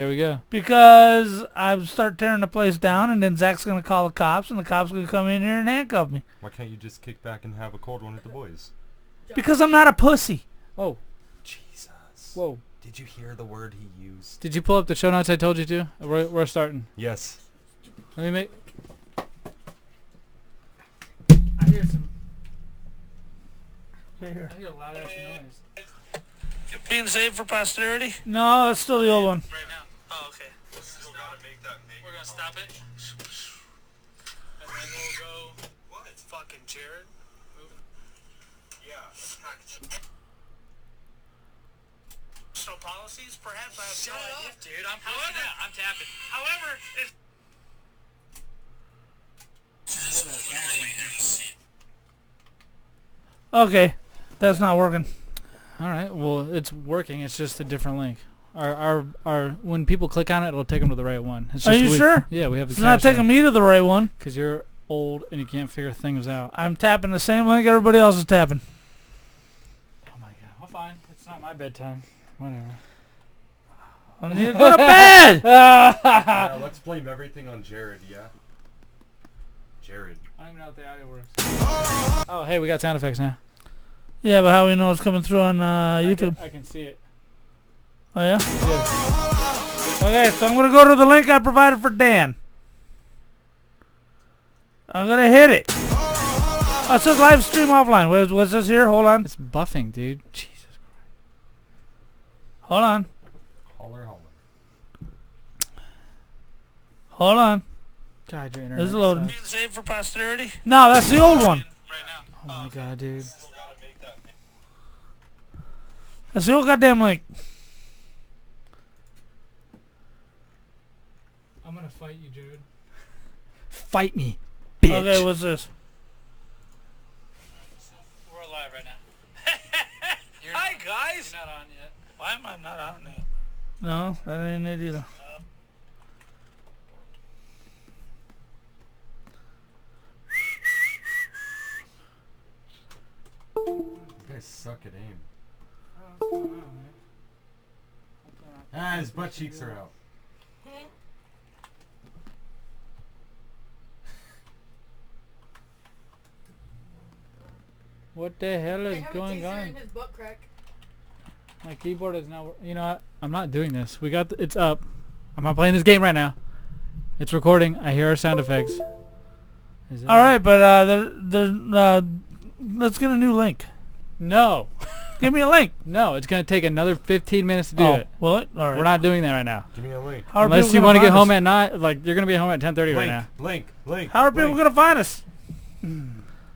There we go. Because I start tearing the place down, and then Zach's gonna call the cops, and the cops gonna come in here and handcuff me. Why can't you just kick back and have a cold one with the boys? Because I'm not a pussy. Oh. Jesus. Whoa. Did you hear the word he used? Did you pull up the show notes I told you to? We're starting. Yes. Let me make... I hear some... I hear a loud ass noise. You're being saved for posterity? No, that's still the old one. Right now? Oh, okay. We're gonna stop it. And then we'll go... What? Fucking Jared. Yeah. So policies, perhaps I have Shut no up, idea. dude. I'm tapping. However, if... Okay, that's not working. All right. Well, it's working. It's just a different link. Our when people click on it, it'll take them to the right one. It's Are just you sure? Yeah, we have the It's not taking me to the right one. because you're old and you can't figure things out. I'm tapping the same link everybody else is tapping. Oh my god. Well, fine. It's not my bedtime. Whatever. I need to go to bed! Yeah, let's blame everything on Jared, yeah? Jared. I don't even know if the audio works. Oh, hey, we got sound effects now. Yeah, but how we know it's coming through on YouTube? I can see it. Oh, yeah? Okay, so I'm going to go to the link I provided for Dan. I'm going to hit it. Oh, it says live stream offline. What's this here? Hold on. It's buffing, dude. Jesus Christ. Hold on. Holler. Hold on. God, your internet This is loading. sucks. Being saved for posterity? No, that's the old one. Right now. Oh my god, dude. That's the old goddamn link. I'm gonna fight you, Jared. Fight me, bitch. Okay, what's this? We're live right now. Hi, guys! You're not on yet. Why am I not on it? No, that ain't it either. You guys suck at aim. Ah, his butt cheeks are out. What the hell I is have a going taser on? in his butt crack. My keyboard is now. You know what? I'm not doing this. We got. It's up. I'm not playing this game right now. It's recording. I hear our sound effects. Is it- All right, but let's get a new link. No. Give me a link. No. It's gonna take another 15 minutes to do Oh, it. will it? All right. We're not doing that right now. Give me a link. How are Unless people you gonna want to get find home us? at night. Like you're gonna be home at 10:30 right now. Link. How are people gonna find us?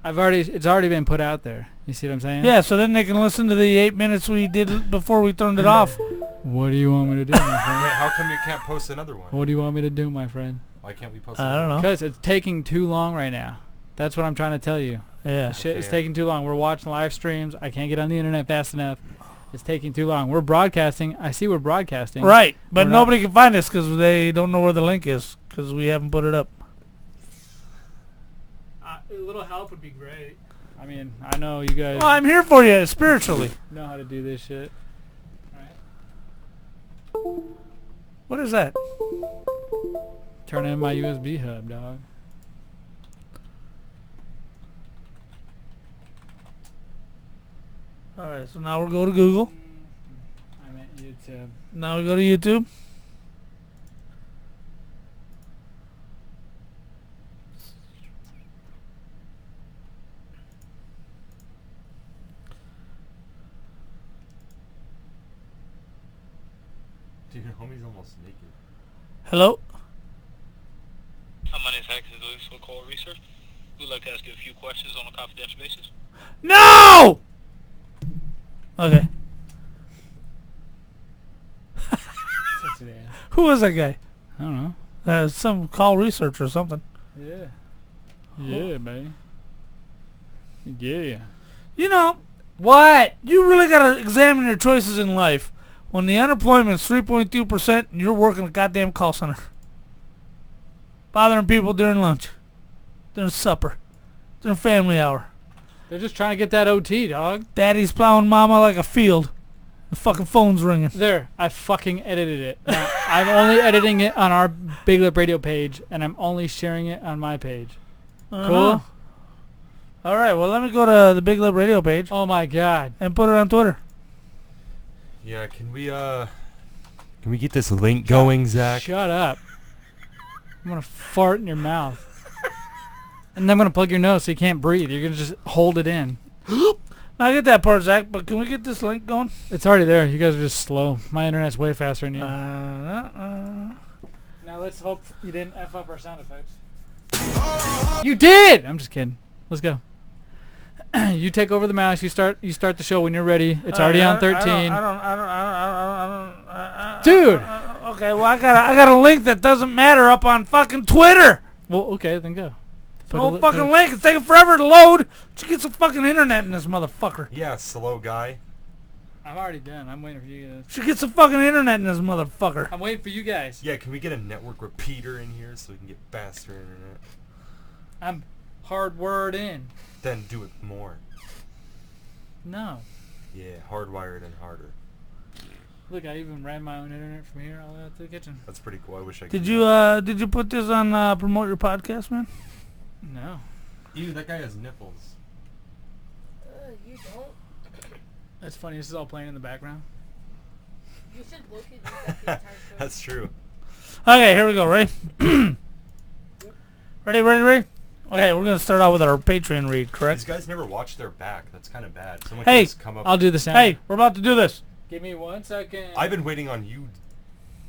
It's already been put out there. You see what I'm saying? Yeah, so then they can listen to the 8 minutes we did before we turned it off. What do you want me to do, my Wait, friend? how come you can't post another one? What do you want me to do, my friend? Why can't we post I another don't know. Because it's taking too long right now. That's what I'm trying to tell you. Yeah. The shit is Okay. taking too long. We're watching live streams. I can't get on the internet fast enough. It's taking too long. We're broadcasting. I see we're broadcasting. Right, but We're not- nobody can find us because they don't know where the link is because we haven't put it up. A little help would be great. I mean, I know you guys Well, I'm here for you spiritually. know how to do this shit. What is that? Turn in my USB hub, dog. All right, so now we'll go to Google. I meant YouTube. Now we go to YouTube. Dude, homie's almost naked. Hello? My name is Hackson Lewis with Core Research. We'd like to ask you a few questions on a confidential basis. No! Okay. Who is that guy? I don't know. Some call research or something. Yeah. Yeah, man. Yeah. You know, What? you really got to examine your choices in life when the unemployment's 3.2% and you're working a goddamn call center. Bothering people during lunch, during supper, during family hour. They're just trying to get that OT, dog. Daddy's plowing mama like a field. The fucking phone's ringing. There, I fucking edited it. Now, I'm only editing it on our Big Lip Radio page, and I'm only sharing it on my page. Cool? All right, well, let me go to the Big Lip Radio page Oh my god. and put it on Twitter. Yeah, can we get this link going, Zach? Shut up. I'm gonna fart in your mouth. And then I'm gonna plug your nose so you can't breathe. You're gonna just hold it in. I get that part, Zach, but can we get this link going? It's already there. You guys are just slow. My internet's way faster than you. Now let's hope you didn't F up our sound effects. You did! I'm just kidding. Let's go. You take over the mouse. You start the show when you're ready. It's already on 13. Dude! Okay, well, I got a link that doesn't matter up on fucking Twitter. Well, okay, then go. The whole fucking link. It's taking forever to load. Just get some fucking internet in this motherfucker. Yeah, slow guy. I'm already done. I'm waiting for you guys. Should get some fucking internet in this motherfucker. I'm waiting for you guys. Yeah, can we get a network repeater in here so we can get faster internet? I'm hard word in. Then do it more. No. Yeah, hardwired and harder. Look, I even ran my own internet from here all the way out to the kitchen. That's pretty cool. I wish I could. Did you put this on promote your podcast, man? No. Ew, that guy has nipples. You don't. That's funny. This is all playing in the background. You should look at that the entire show. That's true. Okay, here we go. Ready? Ready? Okay, we're gonna start out with our Patreon read, These correct? guys never watch their back. That's kind of bad. Someone Hey, can just come up. I'll do the sound. Hey, we're about to do this. Give me 1 second. I've been waiting on you,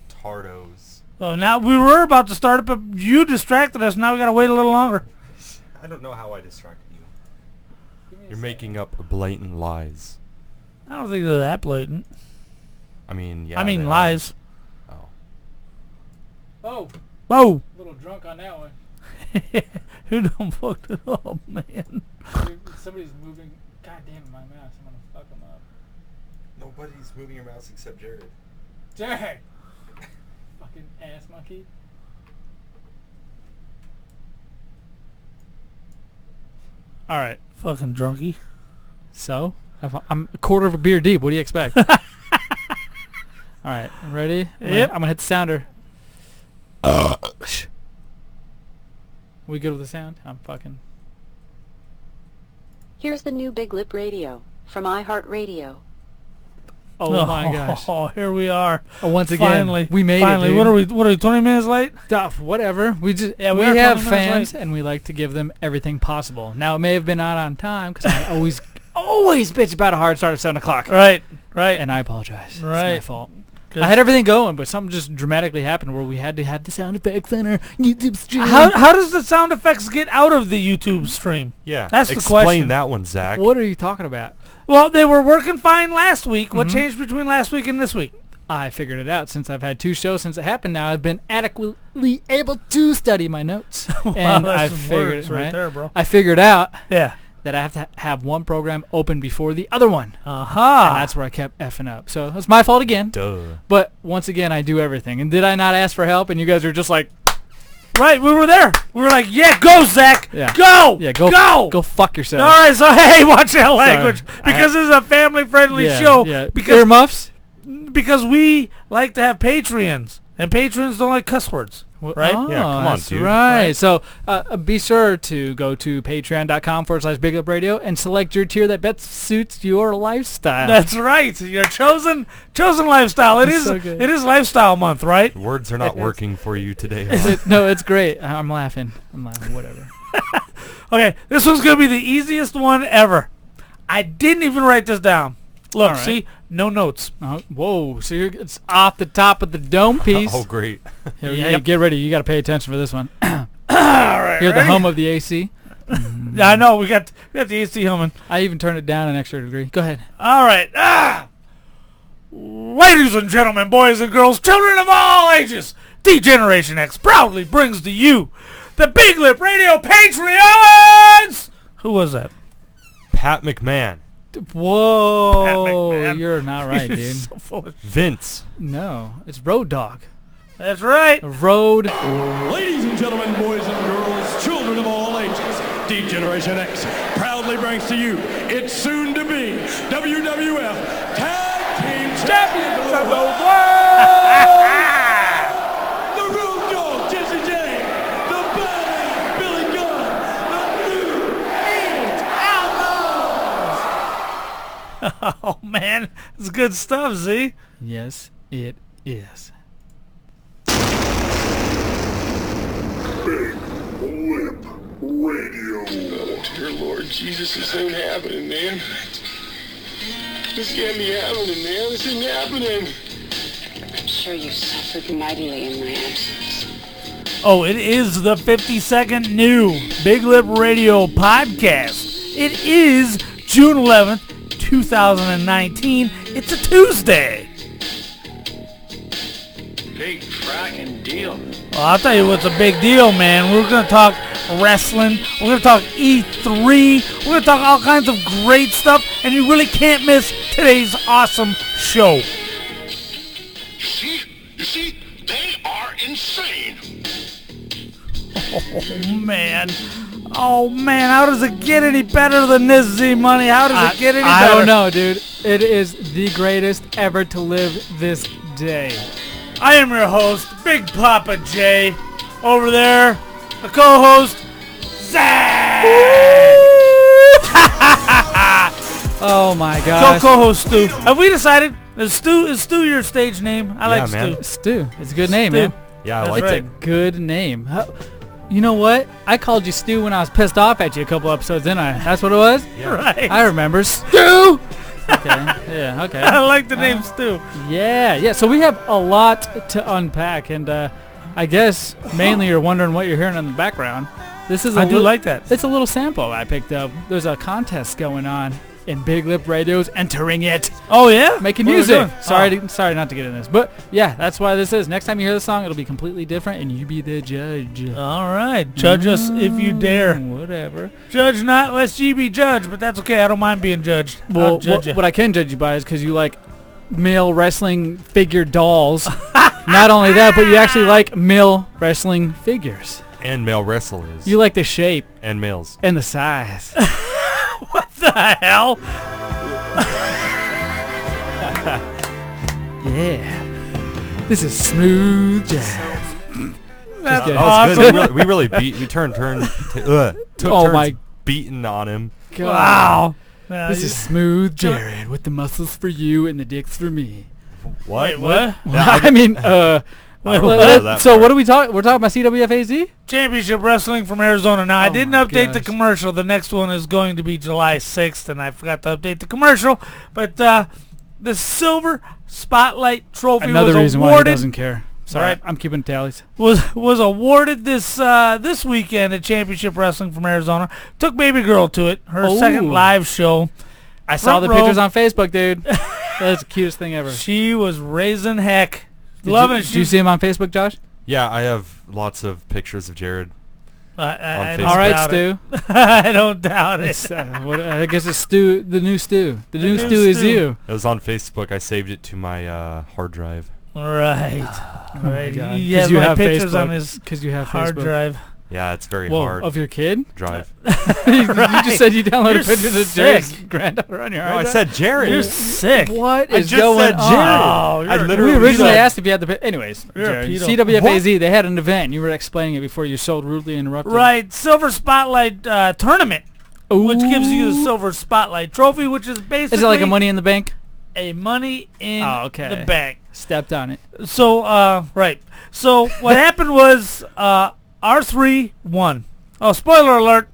tardos. Oh, now we were about to start it, but you distracted us. Now we gotta wait a little longer. I don't know how I distracted you. Give me a You're second. making up blatant lies. I don't think they're that blatant. I mean, yeah. I mean they are. lies. Oh. Oh, Whoa! a little drunk on that one. Who done fucked it up, man? Dude, somebody's moving. God damn it, my mouse. I'm gonna fuck them up. Nobody's moving your mouse except Jared. Jared! Fucking ass monkey. All right. Fucking drunkie. So, I'm a quarter of a beer deep. What do you expect? All right, ready? Yep. I'm gonna hit the sounder. We good with the sound? I'm fucking. Here's the new Big Lip Radio from iHeartRadio. Oh my gosh! Oh, here we are. Oh, once again, Finally, we made finally. it. Dude. What are we? 20 minutes late? Stuff, whatever. We just Yeah, we we are have 20 minutes fans, late. and we like to give them everything possible. Now it may have been not on time because I always bitch about a hard start at 7 o'clock. Right. And I apologize. It's my Right. fault. Good. I had everything going, but something just dramatically happened where we had to have the sound effects on our YouTube stream. How does the sound effects get out of the YouTube stream? Yeah. That's the Explain question. that one, Zach. What are you talking about? Well, they were working fine last week. What Mhm. changed between last week and this week? I figured it out since I've had 2 shows since it happened. Now I've been adequately able to study my notes, and I that's some figured words it right. there, bro. I figured out Yeah. that I have to have one program open before the other one. Aha. And that's where I kept effing up. So it's my fault again. Duh. But once again, I do everything. And did I not ask for help? And you guys are just like, Right, we were there. We were like, yeah, go, Zach. Yeah. Go. yeah, go Go. fuck yourself. All right, so hey, watch that language because this is a family-friendly yeah, show. Yeah. Because Earmuffs? because we like to have Patreons, and Patreons don't like cuss words, right? Oh, Yeah, come on, that's dude. right. So be sure to go to patreon.com/Big Up Radio and select your tier that best suits your lifestyle. That's right. Your chosen lifestyle. It That's is so good. it is lifestyle month, right? Words are not working for you today. No, it's great. I'm laughing. Whatever. Okay, this one's gonna be the easiest one ever. I didn't even write this down. Look, All right. see, no notes. Whoa. So it's off the top of the dome piece. Oh, great. Hey, Yep. get ready. You got to pay attention for this one. All right, You're the ready? home of the AC. Yeah, I know. We got the AC humming. I even turned it down an extra degree. Go ahead. All right. Ladies and gentlemen, boys and girls, children of all ages, D-Generation X proudly brings to you the Big Lip Radio Patreons! Who was that? Pat McMahon. Whoa. McMahon. You're not right, You're dude. so full of Vince. No. It's Road Dogg. That's right. Road. Ladies and gentlemen, boys and girls, children of all ages, D-Generation X proudly brings to you its soon-to-be WWF Tag Team champions of the world. The Road Dogg, Jesse J. The Badass, Billy Gunn. The New Age Outlaws. Oh man, it's good stuff, Z. Yes, it is. Dear Lord Jesus, this ain't happening, man. This can't be happening, man. This isn't happening. I'm sure you suffered mightily in my absence. Oh, it is the 52nd new Big Lip Radio podcast. It is June 11th, 2019. It's a Tuesday. Big fracking deal. Well, I'll tell you what's a big deal, man. We're going to talk wrestling. We're going to talk E3. We're going to talk all kinds of great stuff, and you really can't miss today's awesome show. You see, they are insane. Oh, man, how does it get any better than this, Z-Money? How does it get any better? I don't know, dude. It is the greatest ever to live this day. I am your host, Big Papa J. Over there, the co-host, Zach. Oh my gosh. Co-host Stu. Have we decided? Is Stu your stage name? I like man. Stu. Stu. It's a good name, Stu. man. Yeah, I That's like right. It's a good name. You know what? I called you Stu when I was pissed off at you a couple episodes, didn't I? That's what it was? Yeah. Right. I remember. Stu! Okay. Yeah, okay. I like the name Stu. Yeah. So we have a lot to unpack, and I guess mainly you're wondering what you're hearing in the background. This is I do like that. It's a little sample I picked up. There's a contest going on, and Big Lip Radio's entering it. Oh yeah, Making What are we music. doing? Sorry not to get in this, but yeah, that's why this is. Next time you hear the song, it'll be completely different, and you be the judge. All right, judge us if you dare. Whatever. Judge not, lest ye be judged. But that's okay. I don't mind being judged. Well, I'll judge you. what I can judge you by is because you like male wrestling figure dolls. Not only that, but you actually like male wrestling figures. And male wrestlers. You like the shape and males. and the size. What the hell? Yeah. This is smooth jazz. That's good. That was awesome. good. We really took Oh turns my beating on him. God. Wow. Yeah, This you- is Smooth Jared with the muscles for you and the dicks for me. What? Wait, what? I mean, I don't what? know that so part. what are we talking? We're talking about CWFAZ? Championship Wrestling from Arizona. Now, I Oh didn't my update the gosh. commercial. The next one is going to be July 6th, and I forgot to update the commercial. But the Silver Spotlight Trophy Another was reason why he awarded. doesn't care. Sorry, Right. I'm keeping tallies. Was awarded this weekend at Championship Wrestling from Arizona. Took Baby Girl to it. Her Oh. second live show. I saw the Front row. pictures on Facebook, dude. That's the cutest thing ever. She was raising heck. Did Loving you, it. Did you see him on Facebook, Josh? Yeah, I have lots of pictures of Jared. I Facebook. don't All right, doubt Stu. it. I don't doubt it. It's, I guess it's Stu, the new Stu. The new new Stu is Stu. you. It was on Facebook. I saved it to my hard drive. Right. Right. God. He has you my have pictures Facebook. on his Because you have hard Facebook. drive. Yeah, it's very Whoa, hard of your kid? drive. You just said you downloaded You're pictures of sick. Jared's granddaughter on your No, I hard said Jared. You're sick. What I is just going said on? Jared. Oh, I you're- literally We originally said- asked if you had the... Anyways, You're a Jared, pedo. CWFAZ, they had an event. You were explaining it before you so rudely interrupted. Right. Silver Spotlight Tournament, which gives you the Ooh. Silver Spotlight Trophy, which is basically Is it like a Money in the Bank? a money in Oh, okay. the bank. Stepped on it. So, right. So what happened was R3 won. Oh, spoiler alert.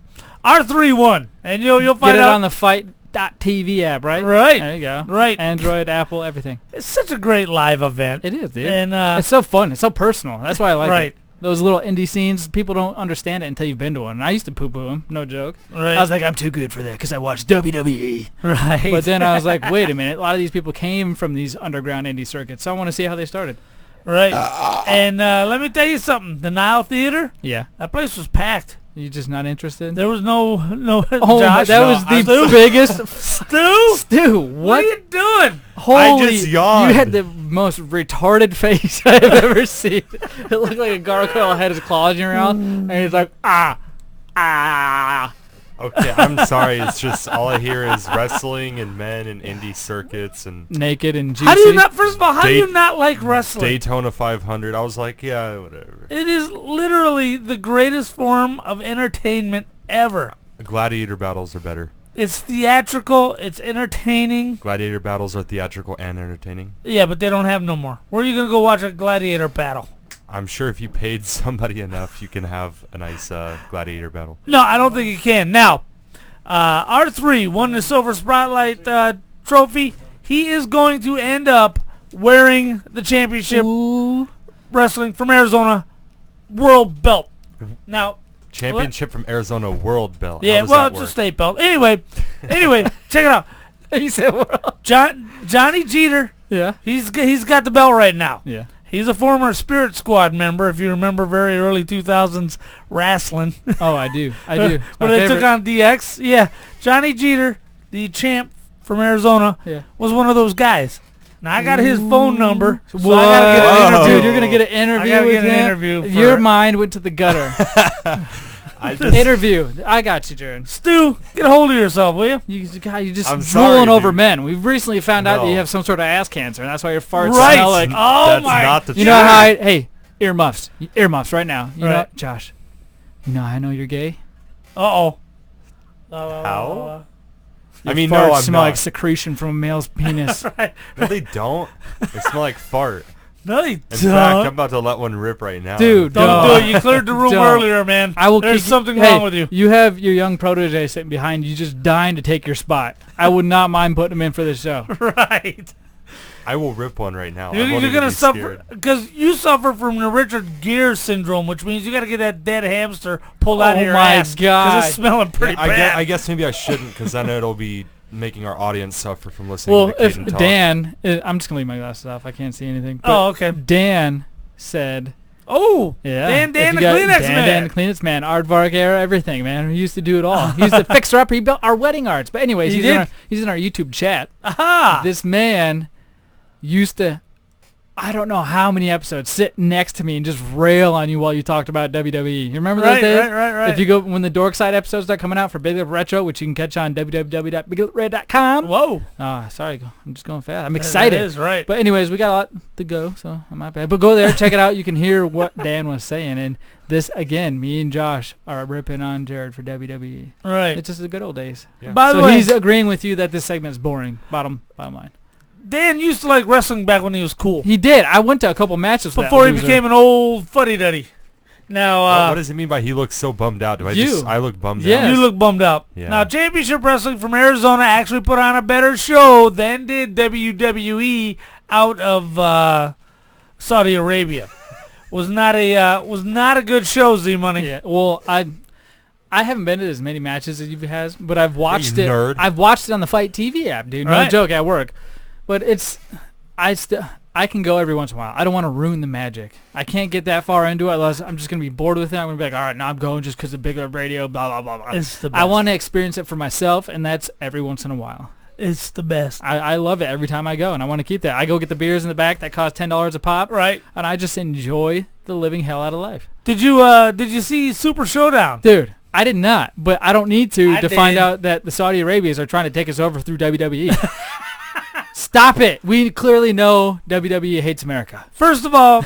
R3 won. And you'll find Get it out. on the Fight.tv app, right? Right. There you go. Right. Android, Apple, everything. It's such a great live event. It is, dude. And it's so fun. It's so personal. That's why I like Right. it. Those little indie scenes, people don't understand it until you've been to one. And I used to poo-poo them, no joke. right. I was like, I'm too good for that because I watched WWE. right. But then I was like, wait a minute. A lot of these people came from these underground indie circuits, so I want to see how they started. right. And let me tell you something. The Nile Theater, Yeah. that place was packed. You just not interested? There was no Oh, Josh, that no, was the Stu? biggest... Stu? Stu, What what? are you doing? Holy, just yawned. you had the most retarded face I've ever seen. It looked like a gargoyle had his claws in your mouth, and he's like, ah. Okay, I'm sorry. It's just all I hear is wrestling and men and indie circuits and Naked and juicy. How do you not? First of all, how do you Date- not like wrestling? Daytona 500. I was like, yeah, whatever. It is literally the greatest form of entertainment ever. Gladiator battles are better. It's theatrical. It's entertaining. Gladiator battles are theatrical and entertaining. Yeah, but they don't have no more. Where are you gonna go watch a gladiator battle? I'm sure if you paid somebody enough, you can have a nice gladiator battle. No, I don't think you can. Now, R3 won the Silver Spotlight trophy. He is going to end up wearing the championship wrestling from Arizona world belt. Now, Championship from Arizona World Belt. yeah, How does well, that it's a work? state belt. Anyway, check it out. He said, well, Johnny Jeter, yeah. he's got the belt right now. Yeah. He's a former Spirit Squad member, if you remember very early 2000s wrestling. Oh, I do. I do. It's my When they took favorite. on DX. Yeah, Johnny Jeter, the champ from Arizona, Yeah. was one of those guys. Now, I got his phone number, so What? I got to get an interview. Dude, you're going to get an interview gotta with get an him? interview Your for- mind went to the gutter. I just, Interview. I got you, Jared. Stu, get a hold of yourself, will you? You just I'm drooling sorry, over dude. men. We've recently found out that you No. have some sort of ass cancer, and that's why your farts Right. smell like... Oh, that's my. not the You truth. know how I... Hey, earmuffs right now. You know, Right. Josh, you know how I know you're gay? Uh-oh. How? Your I mean, farts no, I'm smell not. like secretion from a male's penis. Right. No, they don't. They smell like fart. No, they In don't. fact, I'm about to let one rip right now. Dude, Don't Don't. do it. You cleared the room Don't. earlier, man. I will There's kick something hey, wrong with you. You have your young protege sitting behind you just dying to take your spot. I would not mind putting him in for the show. Right. I will rip one right now. I You're, won't you're even gonna be suffer scared. because you suffer from the Richard Gere syndrome, which means you got to get that dead hamster pulled out Oh of your my ass God. it's smelling pretty I bad. guess maybe I shouldn't, because then it'll be making our audience suffer from listening Well, to if Caden talk. Dan... I'm just going to leave my glasses off. I can't see anything. But Oh, okay. Dan said... Oh, Yeah. Dan if the you got- Kleenex Dan, man. Dan the Kleenex man. Aardvark era, everything, man. He used to do it all. He used to fix her up. He built our wedding arts. But anyways, He he's, did. he's in our YouTube chat. Aha! This man used to, I don't know how many episodes, sit next to me and just rail on you while you talked about WWE. You remember those Right, days? right. If you go, when the Dork Side episodes start coming out for Big Lip Retro, which you can catch on www.biglepred.com. Whoa, Sorry, I'm just going fast. I'm excited. That is right. But anyways, we got a lot to go, so I'm not bad. But go there, check it out. You can hear what Dan was saying. And this, again, me and Josh are ripping on Jared for WWE. Right. It's just the good old days. Yeah. By the So way, he's agreeing with you that this segment is boring. Bottom line. Dan used to like wrestling back when he was cool. He did. I went to a couple matches with Before that he loser. became an old fuddy-duddy. Now, What does it mean by he looks so bummed out? You. I look bummed Yeah. out? you look bummed out. Yeah. Now, Championship Wrestling from Arizona actually put on a better show than did WWE out of Saudi Arabia. was not a good show, Z-Money. Yeah. Well, I haven't been to as many matches as you has, but I've watched you it. nerd. I've watched it on the Fight TV app, dude. No Right. joke, at work. But I can go every once in a while. I don't want to ruin the magic. I can't get that far into it unless I'm just going to be bored with it. I'm going to be like, all right, now I'm going just because of Big Lip Radio, blah, blah, blah, blah. It's the best. I want to experience it for myself, and that's every once in a while. It's the best. I love it every time I go, and I want to keep that. I go get the beers in the back that cost $10 a pop, Right. and I just enjoy the living hell out of life. Did you see Super Showdown? Dude, I did not, but I don't need to I find did. out that the Saudi Arabians are trying to take us over through WWE. Stop it. We clearly know WWE hates America. First of all,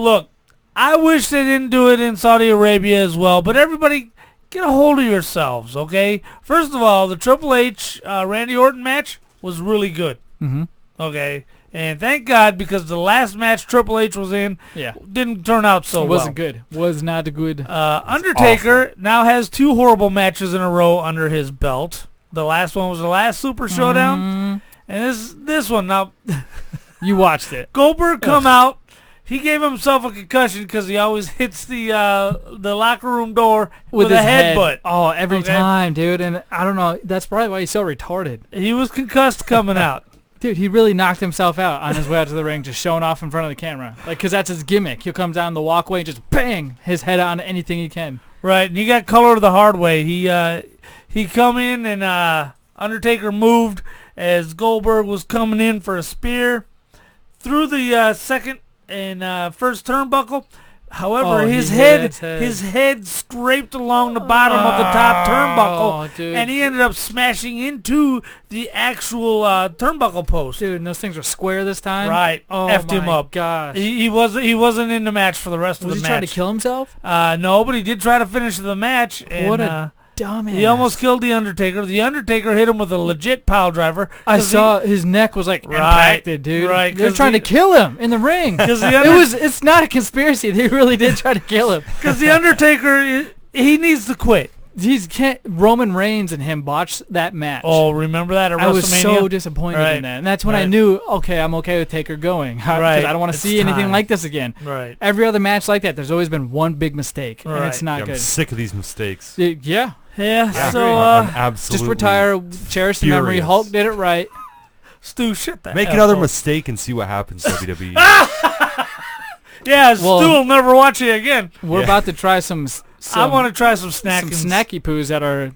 look, I wish they didn't do it in Saudi Arabia as well, but everybody get a hold of yourselves, okay? First of all, the Triple H Randy Orton match was really good. Mm-hmm. Okay? And thank God, because the last match Triple H was in Yeah. didn't turn out so It well. wasn't good. Was not good. Undertaker now has 2 horrible matches in a row under his belt. The last one was the last Super Showdown. And this one, now, You watched it. Goldberg come out. He gave himself a concussion because he always hits the locker room door with a his head. headbutt. Oh, every Okay. time, dude. And I don't know. That's probably why he's so retarded. He was concussed coming out. Dude, he really knocked himself out on his way out to the ring, just showing off in front of the camera. Like, because that's his gimmick. He'll come down the walkway and just bang his head on anything he can. Right, and he got colored the hard way. He come in and Undertaker moved as Goldberg was coming in for a spear through the second and first turnbuckle. However, Oh, his he hit head, his head. his head scraped along the bottom of the top turnbuckle, dude. and he ended up smashing into the actual turnbuckle post. Dude, and those things were square this time. Right, Oh effed my him up. gosh. He wasn't in the match for the rest of Was the he match. trying to kill himself? No, but he did try to finish the match. And, What a dumbass. he almost killed The Undertaker. The Undertaker hit him with a legit pile driver. I 'cause saw his neck was like Right, impacted, dude. right, They're 'cause trying the- to kill him in the ring. 'Cause the It's not a conspiracy. They really did try to kill him. Because The Undertaker, he needs to quit. Roman Reigns and him botched that match. Oh, remember that at I was WrestleMania? so disappointed Right. in that. And that's when I Right. knew, okay, I'm okay with Taker going. Because Right. I don't want to It's see anything time. like this again. Right. Every other match like that, there's always been one big mistake. And Right. it's not I'm good. sick of these mistakes. Yeah. Yeah, Yeah, so, I'm absolutely Just retire, cherish the memory. furious. Hulk did it right. Stu, shut that Make F another up. mistake and see what happens, WWE. Yeah, Well- Stu will never watch it again. We're Yeah. about to try some I want to try some some snacking. snacky poos that are.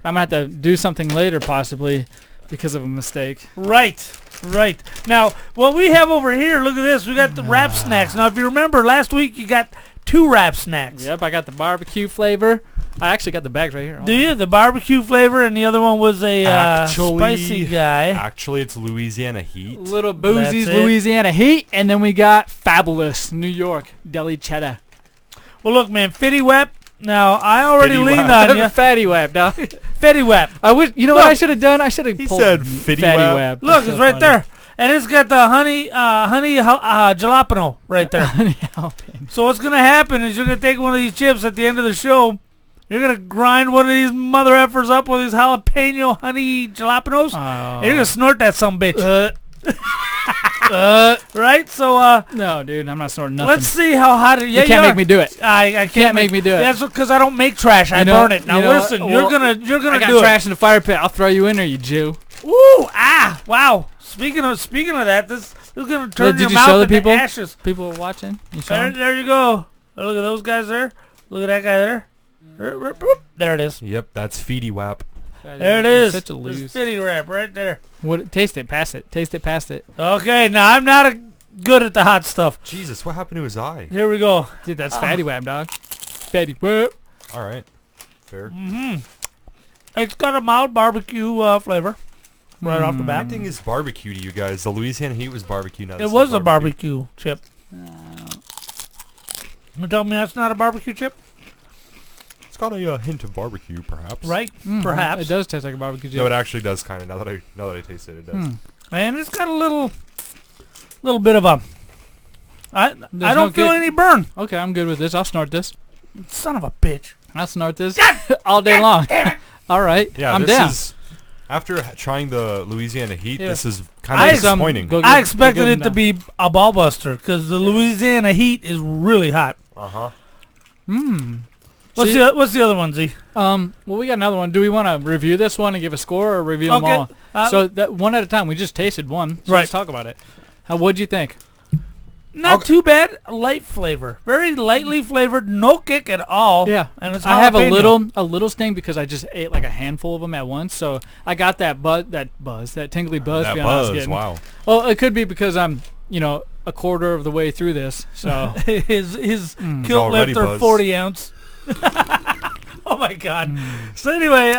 I'm going to have to do something later possibly because of a mistake. Right. Now, what we have over here, look at this. We got the wrap snacks. Now, if you remember, last week you got 2 wrap snacks. Yep, I got the barbecue flavor. I actually got the bags right here. Do you? The barbecue flavor, and the other one was a Actually- spicy guy. Actually, it's Louisiana Heat. Little Boozy's That's it. Louisiana Heat, and then we got Fabulous New York Deli Cheddar. Well, look, man, Fitty Wep. Now, I already Fitty leaned Wap. on you. Fatty Web, dog. Fitty Wep. I wish. You know Look. what I should have done? I should have. He said Fitty Wap. Look, That's it's so right funny. there. And it's got the honey jalapeno right there. Honey jalapeno. So what's going to happen is you're going to take one of these chips at the end of the show. You're going to grind one of these mother effers up with these jalapeno honey jalapenos. And you're going to snort that some bitch. Right? So, No, dude, I'm not snorting nothing. let's see how hot it is. you can't make me do it. I Can't make me do it. That's because I don't make trash. I You know- burn it. Now you know listen, what? you're Well, gonna I got do trash in the fire pit. I'll throw you in there, you Jew. it. Ooh, wow. Speaking of that, this is gonna turn Did your you mouth show the into people? ashes. People watching. You saw There, 'em? there you go. Look at those guys there. Look at that guy there. There it is. Yep, that's Feedy Wap. There it is. Such a This lose. fitty wrap right there. What? Taste it. Pass it. Taste it. Pass it. Okay, now I'm not good at the hot stuff. Jesus, what happened to his eye? Here we go. Dude, that's Fatty Web, dog. Fatty Web. All right, fair. It's got a mild barbecue flavor right off the bat. Everything is barbecue to you guys. The Louisiana Heat was barbecue. Now It this is was a barbecue chip. You tell me that's not a barbecue chip? It's got a hint of barbecue, perhaps. Right? Perhaps. It does taste like a barbecue chip. No, it actually does kind of. Now that I taste it, it does. And it's got a little bit of a... I no don't feel good- any burn. Okay, I'm good with this. I'll snort this. Son of a bitch. I'll snort this all day long. All right. Yeah, I'm this down. is after trying the Louisiana Heat. Yeah. This is kind I- of disappointing. Go I get- expected go get it them to be a ball buster because the Louisiana Heat is really hot. What's See- what's the other one, Z? Well, we got another one. Do we want to review this one and give a score, or review them Okay, all? So that one at a time. We just tasted one. So Right. Let's talk about it. What'd you think? Not too bad. Light flavor, very lightly flavored, no kick at all. Yeah, and it's I have jalapeno. a little sting because I just ate like a handful of them at once. So I got that that tingly buzz. that feeling I was buzz, getting. wow. Well, it could be because I'm a quarter of the way through this. So his kilt Already lifter buzz. 40 ounce. Oh my god. So anyway,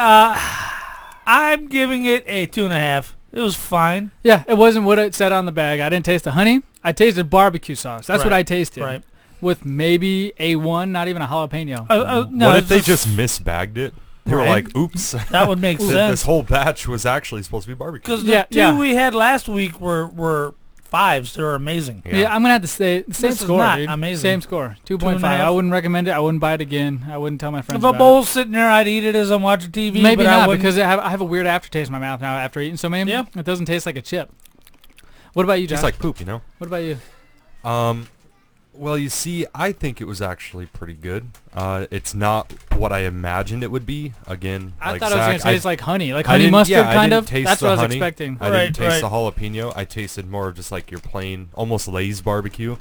I'm giving it a 2.5. It was fine. yeah, it wasn't what it said on the bag. I didn't taste the honey. I tasted barbecue sauce. That's what Right. I tasted. Right. With maybe a one, not even a jalapeno. No, what if it's they just misbagged it? They were Right. like, "Oops, that would make this sense. whole batch was actually supposed to be barbecue." Because Yeah, the two yeah. we had last week were 5s. They were amazing. Yeah, I'm gonna have to say same This is score, not dude. amazing. Same score, 2.5. 2.5. I wouldn't recommend it. I wouldn't buy it again. I wouldn't tell my friends. If a about bowl's sitting there, I'd eat it as I'm watching TV. it. Maybe but I not wouldn't. because I have a weird aftertaste in my mouth now after eating so many. Yeah. It doesn't taste like a chip. What about you, Josh? Just like poop, you know. What about you? Well, you see, I think it was actually pretty good. It's not what I imagined it would be. Again, I like thought it was Zach, gonna taste like honey, like I honey didn't- mustard yeah, I kind didn't of. taste That's the what I was honey. expecting. I Right, didn't taste right. the jalapeno. I tasted more of just like your plain, almost Lay's barbecue.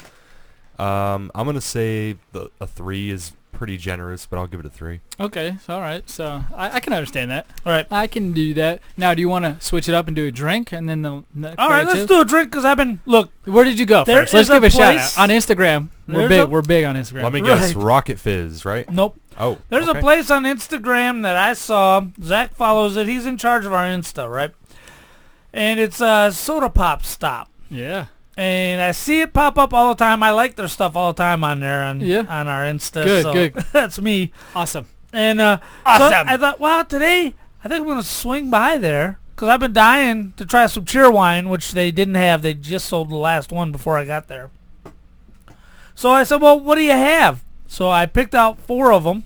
I'm gonna say a 3 is pretty generous, but I'll give it a 3. Okay, all right. So I can understand that. All right. I can do that. Now, do you want to switch it up and do a drink and then the All right, let's do a drink because I've been Where did you go There first? Let's is a give a shout place- out on Instagram. There's We're big on Instagram. Let me guess, Right. Rocket Fizz, right? Nope. Oh, There's okay. a place on Instagram that I saw. Zach follows it. He's in charge of our Insta, right? And it's a Soda Pop Stop. Yeah. And I see it pop up all the time. I like their stuff all the time on there on Yeah. on our Insta. Good, so good. That's me. Awesome. And Awesome. so I thought, well, today I think I'm going to swing by there because I've been dying to try some cheer wine, which they didn't have. They just sold the last one before I got there. So I said, well, what do you have? So I picked out 4 of them.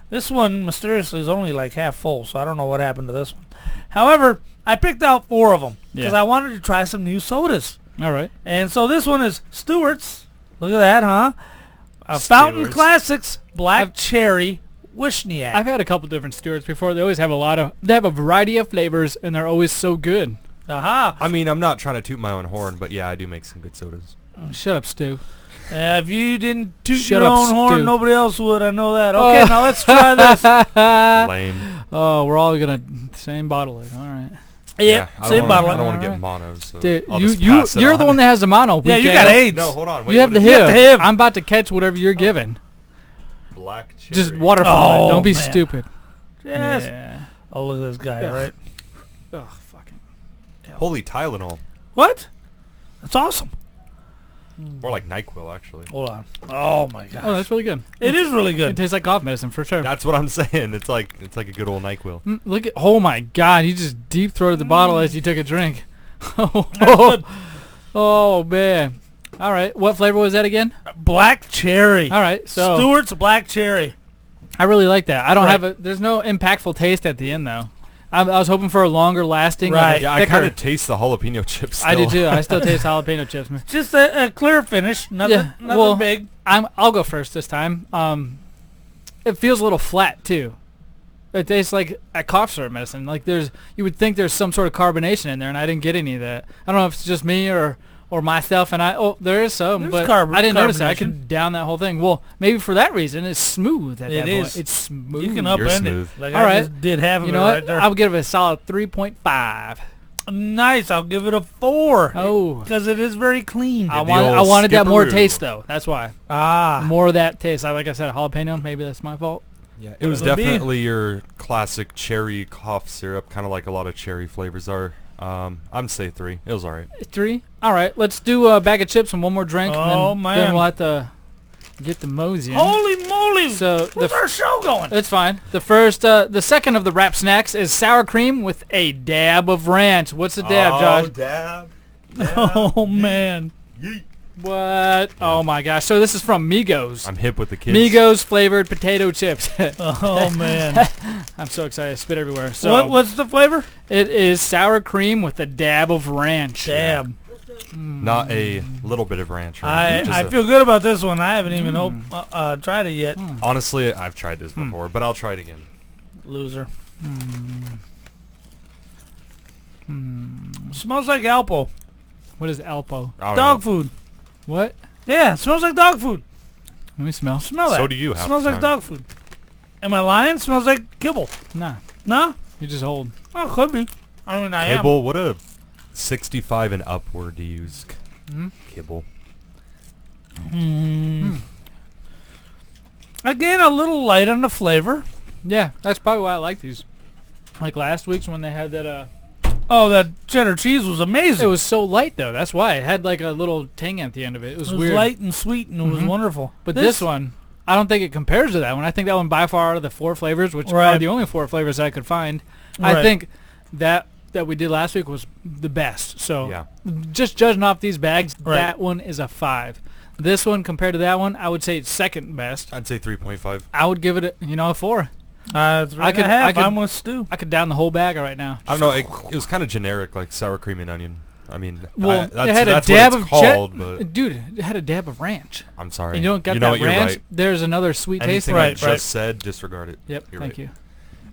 This one, mysteriously, is only like half full, so I don't know what happened to this one. However, I picked out 4 of them because Yeah. I wanted to try some new sodas. All right. And so this one is Stewart's. Look at that, huh? Fountain Stewart's. Classics Black Cherry Wishniak. I've had a couple different Stewarts before. They always have they have a variety of flavors, and they're always so good. Aha. I mean, I'm not trying to toot my own horn, but yeah, I do make some good sodas. Shut up, Stu. If you didn't toot Shut your up, own horn, Stu. nobody else would. I know that. Okay, now let's try this. Lame. Oh, we're all gonna same bottle it. All right. Yeah, I same don't bottle. wanna, I don't want to Alright. get mono, so Dude, I'll just you pass it you're the on. one that has the mono. We Yeah, you can't. got AIDS. No, hold on. Wait, You have what the is it? have HIV. the HIV. I'm about to catch whatever you're giving. Black cherry. Just waterfall it. Oh, Don't be man. stupid. Yes. Yeah. Oh, look at this guy, Yeah. right? Oh, fucking. Holy Tylenol. What? That's awesome. More like NyQuil, actually. Hold on. Oh, my God. Oh, that's really good. It is really It good. tastes like cough medicine for sure. That's what I'm saying. It's like a good old NyQuil. Look at. Oh my God! You just deep throated the bottle as you took a drink. good. Oh man. All right. What flavor was that again? Black Cherry. All right. So Stewart's Black Cherry. I really like that. I don't Right. have a. There's no impactful taste at the end though. I was hoping for a longer lasting. Right. Like Yeah, a I thicker. kind of taste the jalapeno chips still. I do too. I still taste jalapeno chips. Man. Just a clear finish. Nothing, Yeah, nothing well, big. I'll go first this time. It feels a little flat too. It tastes like a cough syrup medicine. Like you would think there's some sort of carbonation in there, and I didn't get any of that. I don't know if it's just me or myself, and there is some, There's but I didn't notice it. I carbonation. could down that whole thing. Well, maybe for that reason, it's smooth at It that is. point. It's smooth. You can You're upend smooth. it. Like All I right. just did half of You it know right what? there. I'll give it a solid 3.5. Nice. I'll give it a 4. Oh. Because it is very clean. the I old wanted that more skipperoo. taste though. That's why. Ah. More of that taste. Like I said, jalapeno. Maybe that's my fault. Yeah, it was Could be. definitely your classic cherry cough syrup, kind of like a lot of cherry flavors are. I'm say 3. It was alright. 3. All right. Let's do a bag of chips and one more drink. Oh, and then, man. Then we'll have to get the mosey in. Holy moly. So Where's our show going? It's fine. The second of the wrap snacks is sour cream with a dab of ranch. What's the dab, Josh? dab. Oh, man. What? Oh my gosh. So this is from Migos. I'm hip with the kids. Migos flavored potato chips. Oh, man. I'm so excited. I spit everywhere. So What's the flavor? it is sour cream with a dab of ranch. Damn. Not a little bit of ranch. Right? Just I a- feel good about this one. I haven't even tried it yet. Honestly, I've tried this before, but I'll try it again. Loser. Smells like Alpo. What is Alpo? I don't Dog know. food. What? Yeah, it smells like dog food. Let me smell. Smell that. So do you half Smells the like time. dog food. Am I lying? Smells like kibble. Nah. No? You just hold. Oh, could be. I mean, I am. Kibble, what a 65 and upward to use. Kibble. Again, a little light on the flavor. Yeah, that's probably why I like these. Like last week's when they had that Oh, that cheddar cheese was amazing. it was so light though. That's why it had like a little ting at the end of it. It was, It was weird. light and sweet, and it was wonderful. But this one, I don't think it compares to that one. I think that one by far out of the 4 flavors, which are Right. the only 4 flavors I could find. I Right. think that we did last week was the best. So Yeah. just judging off these bags, Right. that one is a 5. This one compared to that one, I would say it's second best. I'd say 3.5. I would give it a 4. It's right could- and a half. I could- I'm with Stu. I could down the whole bag right now. I don't know. It was kind of generic, like sour cream and onion. I mean, Well, that's, it had a that's dab what of it's called, but dude, it had a dab of ranch. I'm sorry. And you don't get you know that what, you're ranch. right. There's another sweet taste. Anything in I it. just said, disregard it. Yep. You're Thank right. you.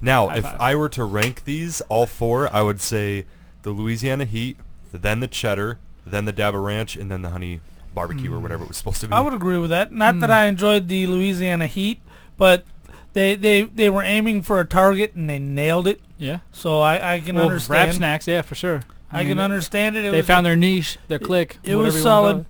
Now, High if five. I were to rank these, all 4, I would say the Louisiana Heat, then the cheddar, then the dab of ranch, and then the honey barbecue or whatever it was supposed to be. I would agree with that. Not that I enjoyed the Louisiana Heat, but they were aiming for a target and they nailed it. Yeah. So I can Well, understand. Wrap snacks, yeah, for sure. I can understand it. They found their niche, their clique. It whatever was you wanna call solid.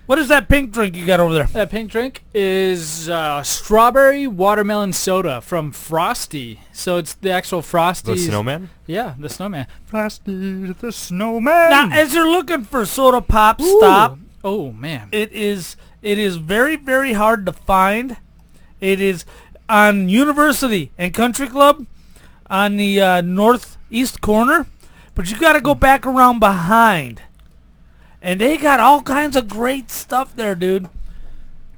What is that pink drink you got over there? That pink drink is strawberry watermelon soda from Frosty. So it's the actual Frosty. The snowman? Yeah, the snowman. Frosty the snowman. Now, as you're looking for Soda Pop, stop. Oh man. It is very, very hard to find. It is on University and Country Club on the northeast corner, but you got to go back around behind. And they got all kinds of great stuff there, dude.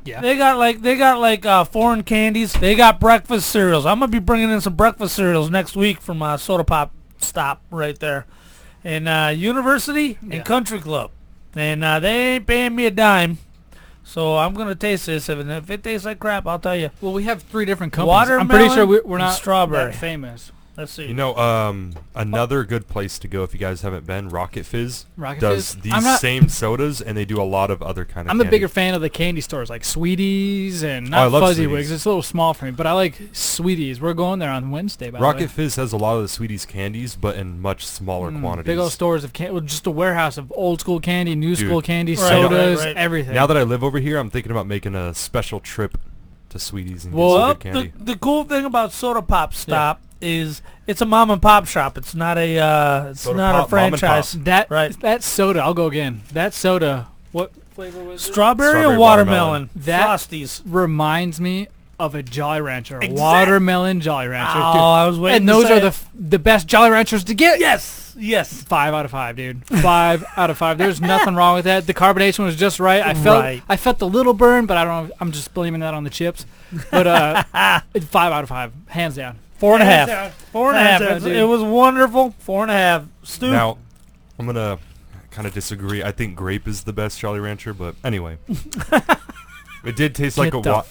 Yeah. They got like foreign candies. They got breakfast cereals. I'm gonna be bringing in some breakfast cereals next week from Soda Pop stop right there, in University and Country Club. And they ain't paying me a dime, so I'm gonna taste this. If it tastes like crap, I'll tell you. Well, we have 3 different companies. I'm Watermelon pretty sure we're and not strawberry. that famous. Let's see. You know, another good place to go if you guys haven't been, Rocket Fizz Rocket does Fizz? these same sodas, and they do a lot of other kind of I'm a candy. bigger fan of the candy stores like Sweeties and I not love Fuzzy Sweeties. Wigs. It's a little small for me, but I like Sweeties. We're going there on Wednesday, by the way. Rocket Fizz has a lot of the Sweeties candies, but in much smaller quantities. Big old stores of candy, just a warehouse of old school candy, new Dude. school candy, Right, sodas, right. everything. Now that I live over here, I'm thinking about making a special trip to Sweeties and Well, get Well, some good candy. the cool thing about Soda Pop Stop is it's a mom and pop shop. It's not a Soda not Pop, a mom and franchise. that Right. that soda, I'll go again. That soda, what flavor was it? Strawberry or Strawberry watermelon? That- Frosties. Reminds me of a Jolly Rancher, a Exact- watermelon Jolly Rancher. Oh, dude. I was waiting And to those say are it. the best Jolly Ranchers to get. Yes, yes. 5 out of 5, dude. 5 out of 5. There's nothing wrong with that. The carbonation was just right. Right. I felt the little burn, but I don't know. I'm just blaming that on the chips. But 5 out of 5, hands down. 4.5. 4.5. Hands down, It's- dude. It was wonderful. 4.5. Stu. Now, I'm gonna kind of disagree. I think grape is the best Jolly Rancher, but anyway, it did taste like Get a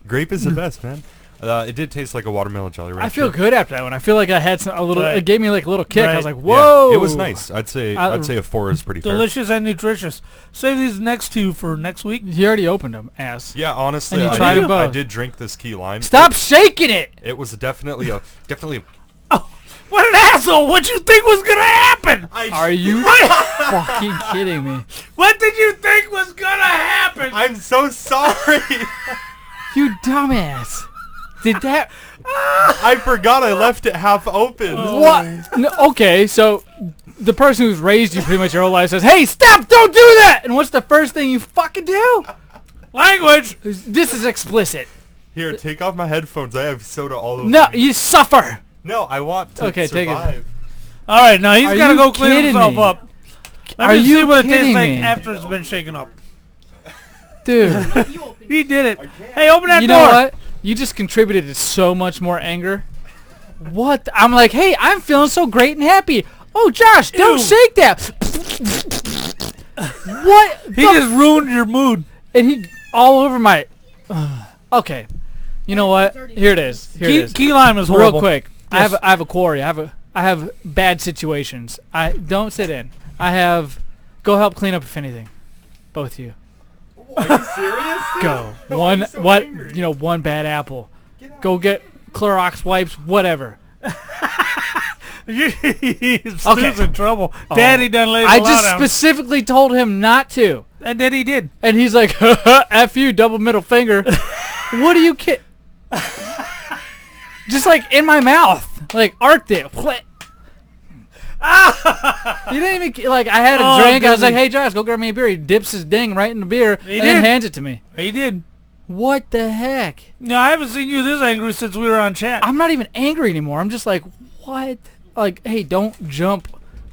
grape is the best, man. It did taste like a watermelon Jolly Rancher. I feel good after that one. I feel like I had a little. Right. It gave me like a little kick. I was Right. like, whoa. Yeah, it was nice. I'd say I- a 4 is pretty fair. Delicious and nutritious. Save these next two for next week. He already opened them, ass. Yeah, honestly, And you I tried did, them both. I did drink this key lime. Stop shaking it. It was definitely a What an asshole! What'd you think was gonna happen? Are you fucking kidding me? What did you think was gonna happen? I'm so sorry. You dumbass. Did that? I forgot I left it half open. What? No, okay, so the person who's raised you pretty much your whole life says, "Hey, stop! Don't do that!" And what's the first thing you fucking do? Language. This is explicit. Here, take off my headphones. I have soda all over No, me. you suffer. No, I want to Okay, take it. survive. All right, now he's Are gotta you go clean kidding himself me? up. Let Are me you see what it tastes kidding like me? after it's been shaken up. Dude, He did it. Hey, open that you door. know what? You just contributed to so much more anger. What? I'm like, hey, I'm feeling so great and happy. Oh, Josh, don't Ew. shake that. What? He just ruined your mood. And he all over my. Okay, you know what? Here it is. Here it is. Key lime is horrible. Real quick, Yes. I have a quarry. I have bad situations. I don't sit in. I have. Go help clean up if anything. Both of you. Are you serious? Go. One bad apple. Go get Clorox wipes, whatever. Stu's in trouble. Daddy done laid I the law just down. specifically told him not to. And then he did. And he's like, F you, double middle finger. What do you kid? Just like in my mouth. Like, arced it. He didn't even, like, I had a Oh, drink. I was like, goodness. hey, Josh, go grab me a beer. He dips his ding right in the beer He and then did. hands it to me. He did. What the heck? No, I haven't seen you this angry since we were on chat. I'm not even angry anymore. I'm just like, what? Like, hey, don't jump.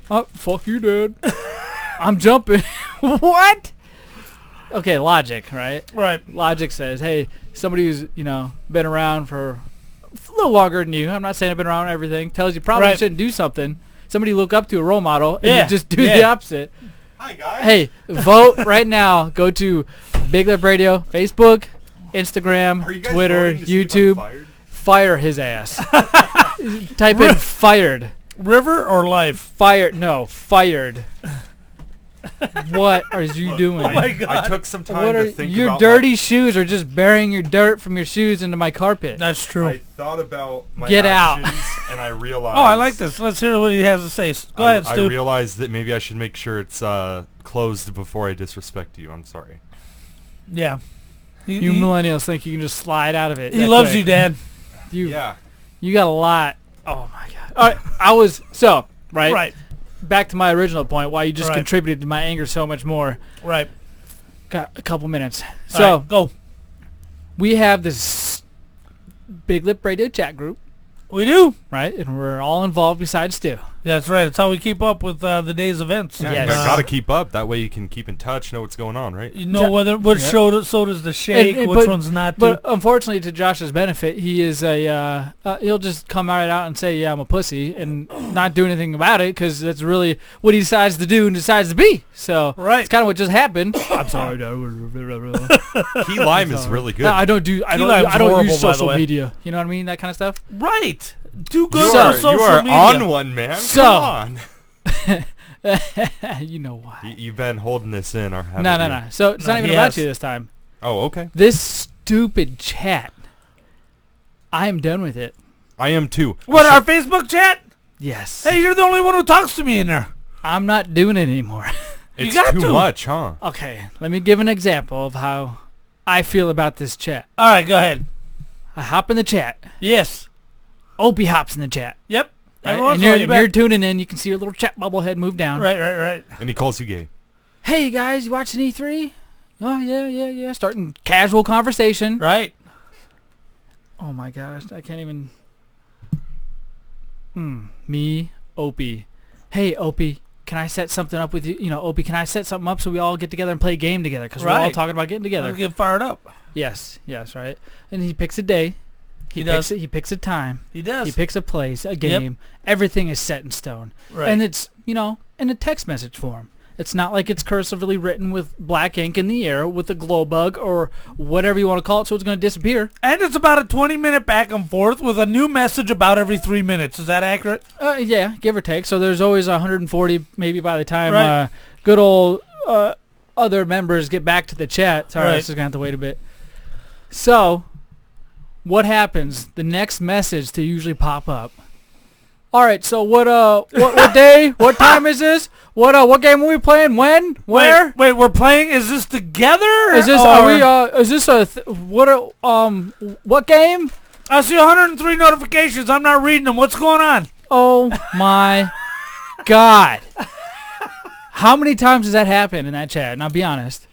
Oh, fuck you, Dad. I'm jumping. What? Okay, logic, right? Right. Logic says, hey, somebody who's, been around for a little longer than you, I'm not saying I've been around everything, tells you probably Right. shouldn't do something. Somebody you look up to, a role model, and Yeah, you just do yeah. the opposite. Hi, guys. Hey, vote right now. Go to Big Lip Radio, Facebook, Instagram, Are you guys Twitter, voting to see if I'm YouTube. fired? Fire his ass. Type in fired. River or life? Fired. No, fired. What are you doing? Oh my God. I took some time What to are think your about dirty shoes are just burying your dirt from your shoes into my carpet. That's true. I thought about my Get out. actions, and I realized. Oh, I like this. Let's hear what he has to say. Go ahead, I Stu. realized that maybe I should make sure it's closed before I disrespect you. I'm sorry. Yeah. You millennials think you can just slide out of it. He that loves quick. you, Dad. You Yeah. got a lot. Oh my god. All right, I was right. Right. Back to my original point. Why you just Right. contributed to my anger so much more. Right. Got a couple minutes. All So right, go. we have this Big Lip Radio chat group, We do. right? And we're all involved besides Stu. That's right. That's how we keep up with the day's events. Yeah, Yes. you gotta keep up. That way you can keep in touch, know what's going on, right? You know what Yep. show so does the shake, And- which but- one's not But to. unfortunately, to Josh's benefit, he is he'll just come right out and say, "Yeah, I'm a pussy," and not do anything about it because that's really what he decides to do and decides to be. So Right. it's kind of what just happened. I'm sorry. Key lime is really good. No, I don't do. I Key don't. lime's I don't horrible, use by the social way. media. You know what I mean? That kind of stuff. Right. Do you good are, on social you are media. on one, man. So- Come on. You know why? You've been holding this in, or haven't No. you? So it's No, not even he about has. you this time. Oh, okay. This stupid chat. I am done with it. I am too. What, our Facebook chat? Yes. Hey, you're the only one who talks to me in there. I'm not doing it anymore. It's got too to. much, huh? Okay, let me give an example of how I feel about this chat. All right, go ahead. I hop in the chat. Yes. Opie hops in the chat. Yep. Right? Every once And in a while, you you're bet. tuning in. You can see your little chat bubble head move down. Right. And he calls you gay. Hey guys, you watching E3? Oh yeah. Starting casual conversation. Right. Oh my gosh, I can't even. Me, Opie. Hey Opie, can I set something up with you? You know, Opie, can I set something up so we all get together and play a game together? Because we're all Right. talking about getting together. Let's get fired up. Yes, right. And he picks a day. He picks does. He picks a time. He does. He picks a place, a game. Everything is set in stone. Right. And it's, in a text message form. It's not like it's cursively written with black ink in the air with a glow bug or whatever you want to call it, so it's going to disappear. And it's about a 20-minute back and forth with a new message about every 3 minutes. Is that accurate? Yeah, give or take. So there's always 140 maybe by the time Right. good old other members get back to the chat. Sorry, Right. this is going to have to wait a bit. So what happens? The next message to usually pop up. All right, so what day? What time is this? What game are we playing? When? Where? Wait, we're playing? Is this together? Is this? or- Are we? Is this a? What game? I see 103 notifications. I'm not reading them. What's going on? Oh my God! How many times does that happen in that chat? Now be honest.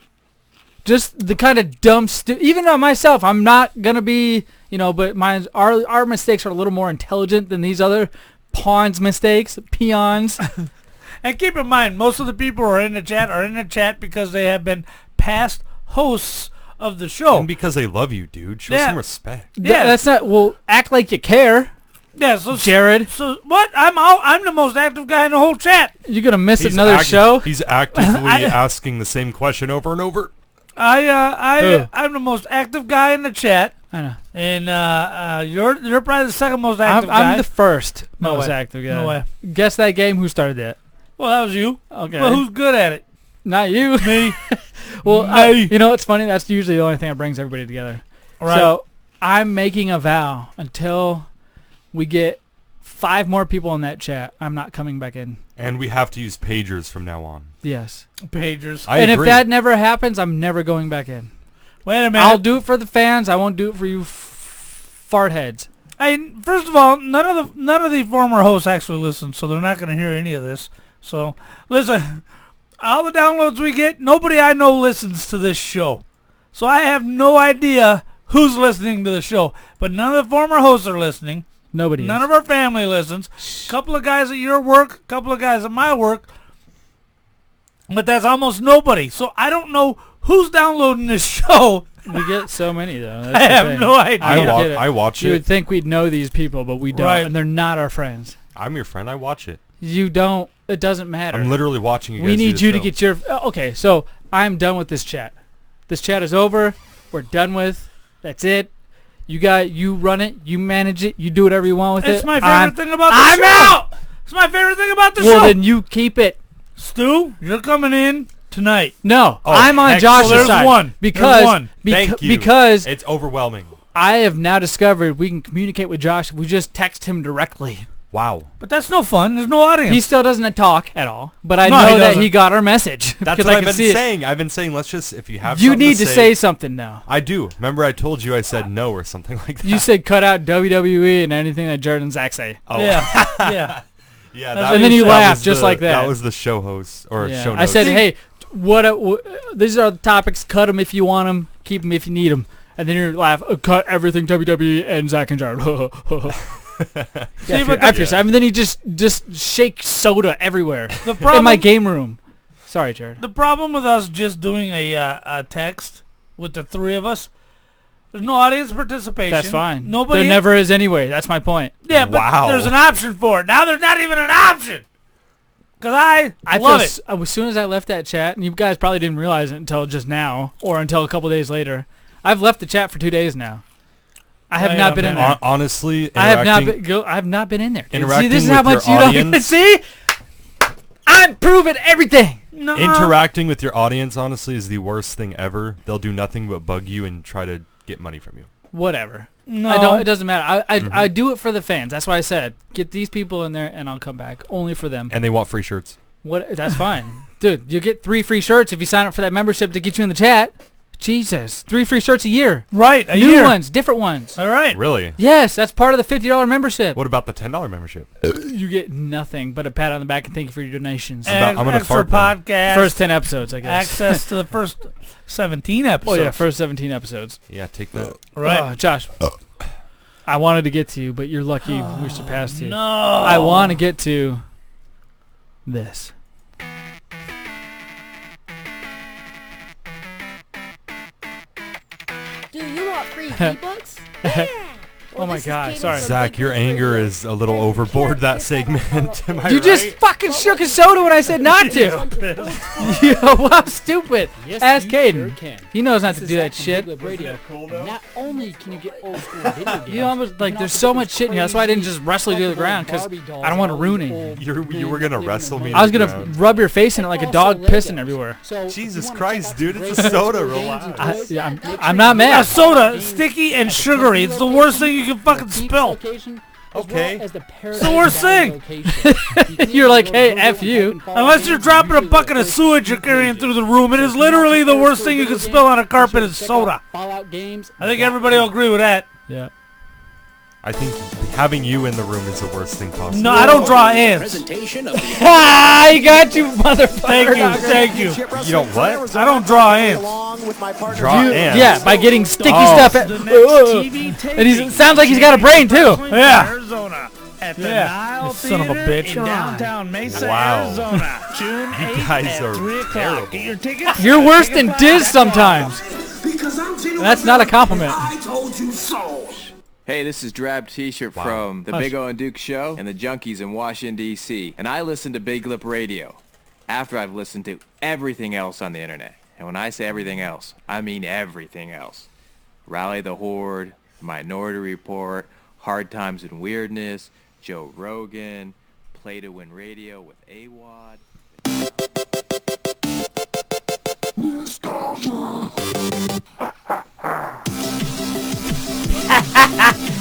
Just the kind of dumb even on myself, I'm not gonna be, but our mistakes are a little more intelligent than these other pawns' mistakes, peons. And keep in mind, most of the people who are in the chat because they have been past hosts of the show. And because they love you, dude. Show Yeah. some respect. Yeah. That's not. Well, act like you care, Yeah, so Jared. So what? I'm the most active guy in the whole chat. You're gonna miss He's another show. He's actively asking the same question over and over. I'm the most active guy in the chat, I know. and you're probably the second most active guy. I'm the first No most way. active guy. No way. Guess that game. Who started that? Well, that was you. Okay. Well, who's good at it? Not you. Me. Well, Me. it's funny. That's usually the only thing that brings everybody together. Right. So I'm making a vow until we get 5 more people in that chat. I'm not coming back in. And we have to use pagers from now on. Yes. Pagers. I And agree. if that never happens, I'm never going back in. Wait a minute. I'll do it for the fans. I won't do it for you fart heads. Hey, first of all, none of the former hosts actually listen, so they're not going to hear any of this. So listen, all the downloads we get, nobody I know listens to this show. So I have no idea who's listening to the show. But none of the former hosts are listening. Nobody. None of our family listens. Couple of guys at your work, couple of guys at my work. But that's almost nobody. So I don't know who's downloading this show. We get so many though. That's I the have thing. no idea. I don't get it. I watch You it. would think we'd know these people, but we don't, Right. and they're not our friends. I'm your friend. I watch it. You don't. It doesn't matter. I'm literally watching you guys We do need the you to show. get your. Okay, so I'm done with this chat. This chat is over. We're done with. That's it. You run it. You manage it. You do whatever you want with it. It's my favorite thing about the I'm show. out. It's my favorite thing about the Well, show. then you keep it. Stu, you're coming in tonight. No, Oh, I'm on heck, Josh's so there's side. one. Because There's one. Thank you. because It's overwhelming. I have now discovered we can communicate with Josh. We just text him directly. Wow. But that's no fun. There's no audience. He still doesn't talk at all, but I No, know he that doesn't. he got our message. That's 'cause what I I've can been see it. saying. I've been saying, let's just, if you have You something need to say something now. I do. Remember I told you I said no or something like that. You said cut out WWE and anything that Jared and Zach say. Oh. Yeah. Yeah. Yeah, And then you laughed was just the- like that. That was the show host or Yeah. show I notes. said, hey, these are the topics. Cut them if you want them. Keep them if you need them. And then you laugh. Cut everything WWE and Zach and Jared. See, but And then you just shake soda everywhere the in problem, my game room. Sorry, Jared. the problem with us just doing a text with the three of us, there's no audience participation. That's fine. Nobody. There never is anyway. That's my point. Yeah, but Wow. there's an option for it. Now there's not even an option. Because I feel love it. as soon as I left that chat, and you guys probably didn't realize it until just now, or until a couple days later. I've left the chat for 2 days now. I have Wait not a been in minute. there. Honestly, I have not interacting- been. I have not been in there. See, interacting this is how with much your you don't even audience- see. I'm proving everything. No. interacting with your audience, honestly, is the worst thing ever. They'll do nothing but bug you and try to get money from you. Whatever. No. I don't. It doesn't matter. I do it for the fans. That's why I said get these people in there, and I'll come back only for them. And they want free shirts. What? That's fine, dude. You get 3 free shirts if you sign up for that membership to get you in the chat. Jesus, 3 free shirts a year. Right, a New year. ones, different ones. All right. Really? Yes, that's part of the $50 membership. What about the $10 membership? You get nothing but a pat on the back and thank you for your donations. I'm gonna extra fart then. podcast. First 10 episodes, I guess. access to the first 17 episodes. Oh yeah, first 17 episodes. Yeah, take that. Right. Josh. I wanted to get to you, but you're lucky we surpassed you. No. I want to get to this. Do you want free V-Bucks? Yeah. Oh my God, sorry. Zach, your anger is a little overboard, that segment. Am I You right? just fucking shook his soda when I said not to. Yo, well, I'm stupid. Ask Caden. He knows not to do that shit. Not only can you get old school video games, You almost like there's so much shit in here. That's why I didn't just wrestle you to the ground because I don't want to ruin it. You were gonna wrestle me. I was to the gonna ground. rub your face in it like a dog pissing everywhere. Jesus Christ, dude, it's a soda. Relax. I'm not A mad. soda, sticky and sugary. It's the worst thing you can fucking spill. Okay. It's the worst thing. You're like, hey, F you. Unless you're dropping a bucket of sewage you're carrying through the room, it is literally the worst thing you can spill on a carpet is soda. Fallout games. I think everybody will agree with that. Yeah. I think having you in the room is the worst thing possible. No, I don't draw ants. I got you, motherfucker. Thank you. You don't what? I don't draw ants. Draw ants. Yeah, by getting sticky Oh. stuff. And he sounds like he's got a brain too. Yeah. Arizona at the Yeah. Nile You son of a Theater bitch. in downtown Mesa, Wow. Arizona. June 8th guys at are 3 o'clock. terrible. Get your tickets. You're worse than Diz sometimes. That's not a compliment. Hey, this is Drab T-shirt from the Hush. Big O and Duke Show and the Junkies in Washington, D.C. And I listen to Big Lip Radio after I've listened to everything else on the internet. And when I say everything else, I mean everything else. Rally the Horde, Minority Report, Hard Times and Weirdness, Joe Rogan, Play to Win Radio with AWOD.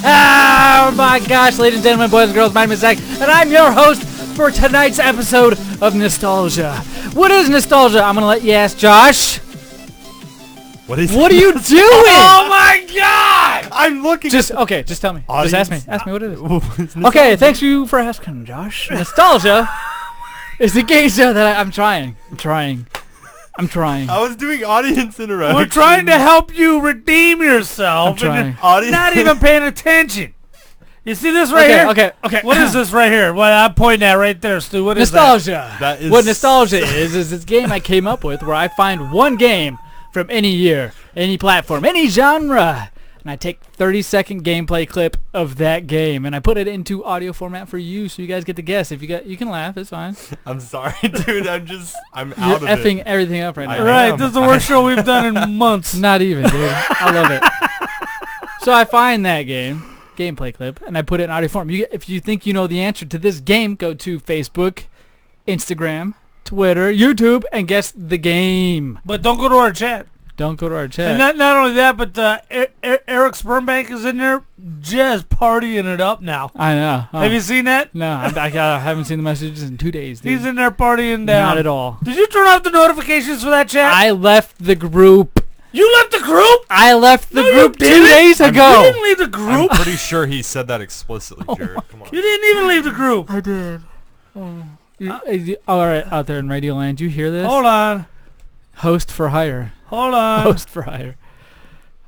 Oh my gosh, ladies and gentlemen, boys and girls, my name is Zach, and I'm your host for tonight's episode of Nostalgia. What is nostalgia? I'm gonna let you ask Josh. What is? What are you doing? Oh my God! I'm looking. Just okay, just tell me. Just ask me. Audience. Ask me what it is. Okay. Okay, thanks you for asking, Josh. Nostalgia is the game show that I'm trying. I'm trying. I was doing audience interaction. We're trying to help you redeem yourself. I'm trying. And Audience. you're not even paying attention. You see this right here? Okay. What is this right here? What I'm pointing at right there, Stu. What is Nostalgia. That is- What nostalgia is this game I came up with where I find one game from any year, any platform, any genre, and I take 30-second gameplay clip of that game and I put it into audio format for you, so you guys get to guess. If you can laugh, it's fine. I'm sorry, dude. I'm You're out of effing it. everything up right now. I that? Right. am. This is the worst show we've done in months. Not even, dude. I love it. So I find that gameplay clip, and I put it in audio form. If you think you know the answer to this game, go to Facebook, Instagram, Twitter, YouTube, and guess the game. But don't go to our chat. Don't go to our chat. And not only that, but Eric Spermbank is in there just partying it up now. I know. Oh. Have you seen that? No, I haven't seen the messages in 2 days, dude. He's in there partying down. Not at all. Did you turn off the notifications for that chat? I left the group. You left the group? I left the No, you group 2 didn't. days ago. You didn't leave the group. I'm pretty sure he said that explicitly, Jared. Come on. You didn't even leave the group. I did. All right, out there in Radio Land, you hear this? Hold on. Host for hire. Hold on. Host for hire.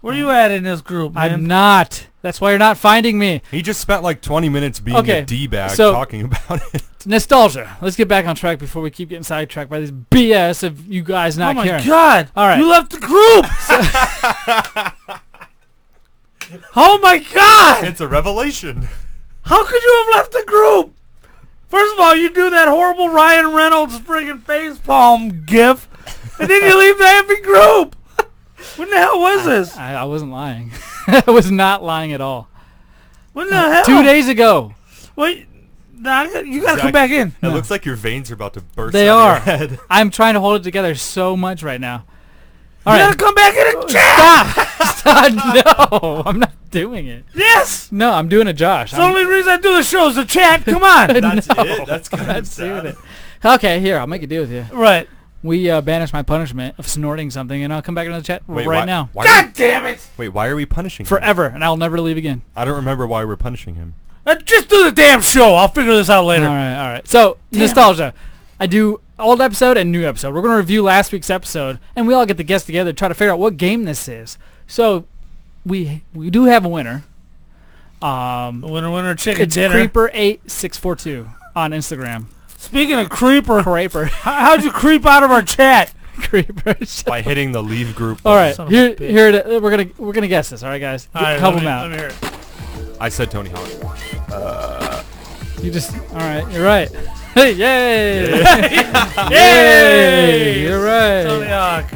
Where you at in this group, man? I'm not. That's why you're not finding me. He just spent like 20 minutes being a D-bag talking about it. Nostalgia. Let's get back on track before we keep getting sidetracked by this BS of you guys not caring. Oh my God. All right. You left the group. Oh my God. It's a revelation. How could you have left the group? First of all, you do that horrible Ryan Reynolds friggin' facepalm gif, and then you leave the effing group. When the hell was this? I wasn't lying. I was not lying at all. When the hell? 2 days ago. Wait, nah, you gotta come back in. It looks like your veins are about to burst They out are. of your head. I'm trying to hold it together so much right now. All You right. gotta come back in and chat. Stop. No, I'm not doing it. Yes. No, I'm doing a Josh. It's the only reason I do the show is to chat. Come on. That's No, it. That's kind I'm of not doing sad. it. Okay, here, I'll make a deal with you. Right. We banish my punishment of snorting something, and I'll come back into the chat Wait, right why- now. why God damn it. Wait, why are we punishing him? Forever, and I'll never leave again. I don't remember why we're punishing him. Just do the damn show. I'll figure this out later. All right. So, nostalgia. I do old episode and new episode. We're going to review last week's episode, and we all get to guess together to try to figure out what game this is. So, we do have a winner. Winner, chicken It's dinner. Creeper8642 on Instagram. Speaking of creeper, Creeper. how'd you creep out of our chat? Creeper. By hitting the leave group. All right, Son of a bitch. here we're gonna guess this. All right, guys, All right, help let them me- out. let me hear it. I said Tony Hawk. You just all right. You're right. Hey, yay! Yay! You're right. Tony Hawk.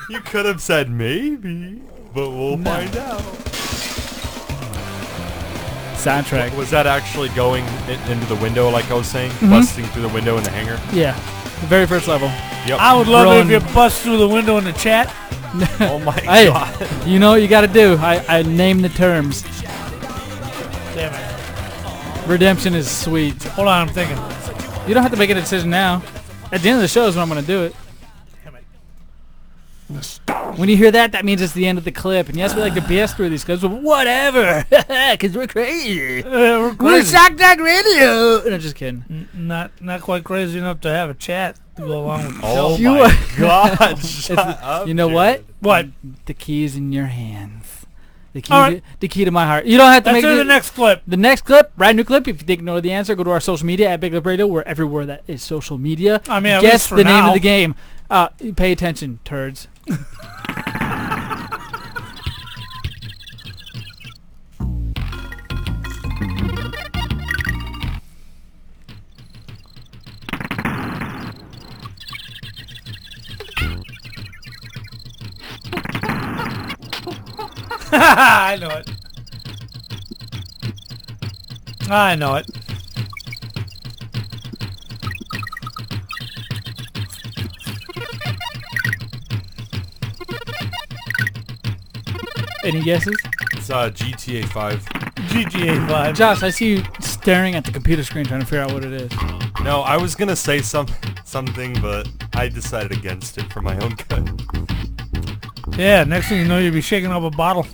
You could have said maybe, but we'll find out. Soundtrack. Was that actually going into the window, like I was saying, busting through the window in the hangar? Yeah, the very first level. Yep. I would love it Rolling- if you bust through the window in the chat. Oh my Hey, god! you know what you got to do. I name the terms. Damn it. Redemption is sweet. Hold on, I'm thinking. You don't have to make a decision now. At the end of the show is when I'm gonna do it. Damn it. When you hear that, that means it's the end of the clip. And yes, we like to BS through these clips, but whatever, because we're crazy. We're We're crazy. Shock Dog Radio. No, just kidding. Not quite crazy enough to have a chat to go along with the Oh show. You my are- god! Shut up, You know Jared. what? What? The key is in your hands. The key, All right. the key to my heart. You don't have to Let's make do the next clip. The next clip, brand new clip. If you didn't know the answer, go to our social media at Big Lip Radio. We're everywhere that is social media. I mean, at guess least for the name now. of the game. Pay attention, turds. I know it. I know it. Any guesses? It's GTA 5. GTA 5. Josh, I see you staring at the computer screen trying to figure out what it is. No, I was gonna say something, but I decided against it for my own good. Yeah, next thing you know, you'll be shaking up a bottle.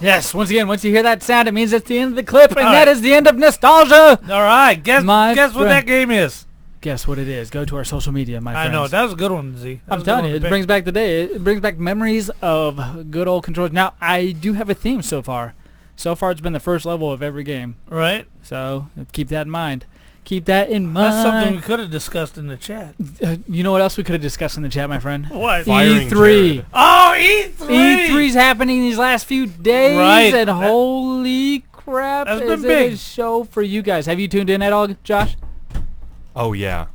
Yes, once again, once you hear that sound, it means it's the end of the clip, and All that right. is the end of nostalgia. All right, guess My what friend. that game is. Guess what it is. Go to our social media, my friends. I know, that was a good one, Z. That I'm was a good telling one you, to it pick. brings back the day. It brings back memories of good old controls. Now, I do have a theme so far. So far, it's been the first level of every game. Right? So, keep that in mind. Keep that in mind. That's something we could have discussed in the chat. You know what else we could have discussed in the chat, my friend? What? Firing E3. Jared. Oh, E3! E3's happening these last few days, Right. and holy crap, That's is been it a big. show for you guys. Have you tuned in at all, Josh? Oh yeah.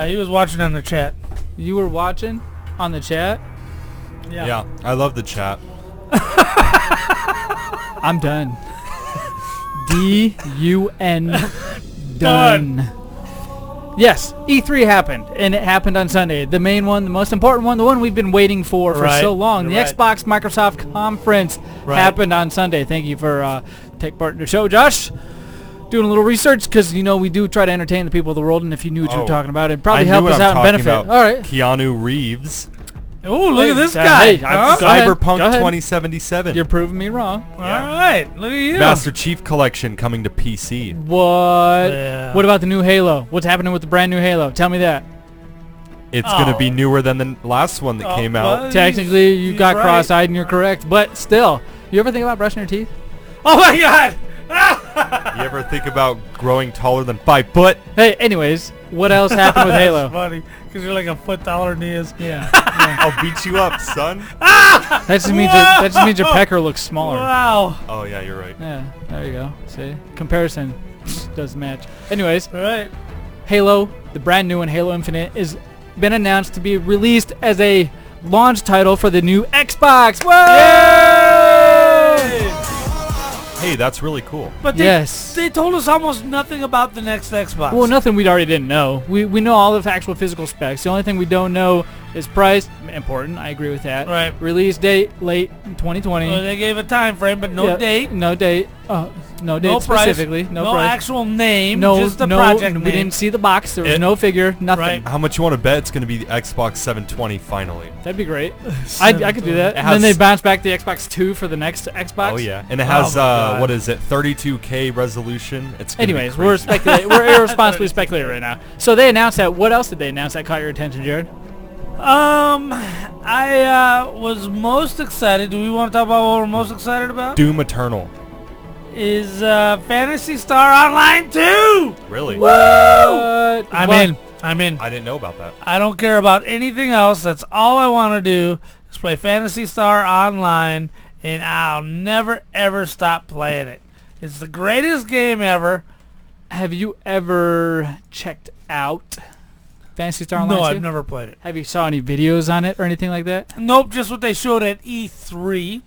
He was watching on the chat. You were watching on the chat? Yeah. I love the chat. I'm done. D-U-N. Done. Yes, E3 happened, and it happened on Sunday. The main one, the most important one, the one we've been waiting for so long. The Xbox Microsoft conference happened on Sunday. Thank you for taking part in the show, Josh. Doing a little research because, you know, we do try to entertain the people of the world, and if you knew what you were talking about, it'd probably help us out and benefit. All right. Keanu Reeves. Oh, look at this guy. Cyberpunk 2077. You're proving me wrong. All right. Look at you. Master Chief Collection coming to PC. What? Yeah. What about the new Halo? What's happening with the brand new Halo? Tell me that. It's going to be newer than the last one that came out. Well, Technically, you got right. cross-eyed and you're correct, but still. You ever think about brushing your teeth? Oh, my God. You ever think about growing taller than 5 foot? Hey, anyways, what else happened with Halo? That's funny, because you're like a foot taller than he is. Yeah. I'll beat you up, son. That just means your pecker looks smaller. Wow. Oh, yeah, you're right. Yeah, there you go. See? Comparison doesn't match. Anyways, All right. Halo, the brand new one, Halo Infinite, is been announced to be released as a launch title for the new Xbox. Whoa! Hey, that's really cool. But they told us almost nothing about the next Xbox. Well, nothing we already didn't know. We know all the actual physical specs. The only thing we don't know is price. Important. I agree with that. Right. Release date late 2020. Well, they gave a time frame, but no date. No date. No date No specifically. price. No price. Actual name. No, just the project name. We didn't see the box. There was no figure. Nothing. Right. How much you want to bet it's going to be the Xbox 720 finally? That'd be great. I could do that. And then they bounce back the Xbox 2 for the next Xbox. Oh yeah, and it has what is it? 32K resolution. It's gonna Anyways, be we're crazy. speculating. We're irresponsibly speculating right now. So they announced that. What else did they announce that caught your attention, Jared? I was most excited. Do we want to talk about what we're most excited about? Doom Eternal. Is Phantasy Star Online 2. Really? What? I'm in. I didn't know about that. I don't care about anything else. That's all I want to do is play Phantasy Star Online, and I'll never, ever stop playing it. It's the greatest game ever. Have you ever checked out Phantasy Star Online? No, 2? I've never played it. Have you saw any videos on it or anything like that? Nope, just what they showed at E3.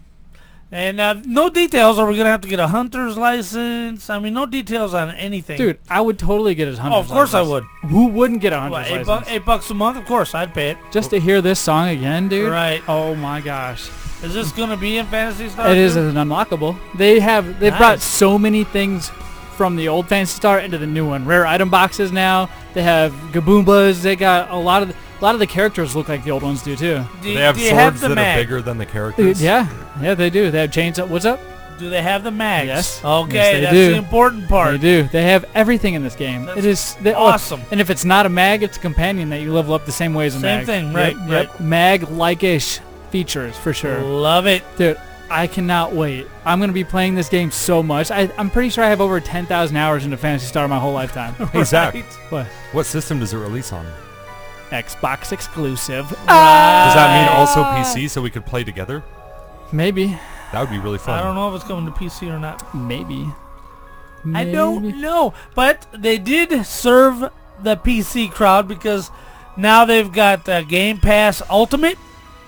And no details. Are we going to have to get a hunter's license? I mean, no details on anything. Dude, I would totally get his hunter's license. Of course I would. Who wouldn't get a What, hunter's license? $8 a month? Of course, I'd pay it. Just to hear this song again, dude? Right. Oh my gosh. Is this going to be in Phantasy Star? It is 2? an unlockable. They've Nice. brought so many things from the old Phantasy Star into the new one. Rare item boxes now. They have Gaboombas. They got a lot of the characters look like the old ones do too. They have do you swords the that mag? are bigger than the characters. Yeah, they do. They have chains. What's up? Do they have the mags? Yes. Okay, Yes, they that's do. the important part. They do. They have everything in this game. That's it is awesome. And if it's not a mag, it's a companion that you level up the same way as a Same mag. thing, right, Yep, right. Yep. Mag-like-ish features for sure. Love it. Dude, I cannot wait. I'm going to be playing this game so much. I'm pretty sure I have over 10,000 hours into Phantasy Star my whole lifetime. Hey Zach, What? what system does it release on? Xbox exclusive. Does that mean also PC so we could play together? Maybe. That would be really fun. I don't know if it's coming to PC or not. Maybe. I don't know. But they did serve the PC crowd because now they've got Game Pass Ultimate,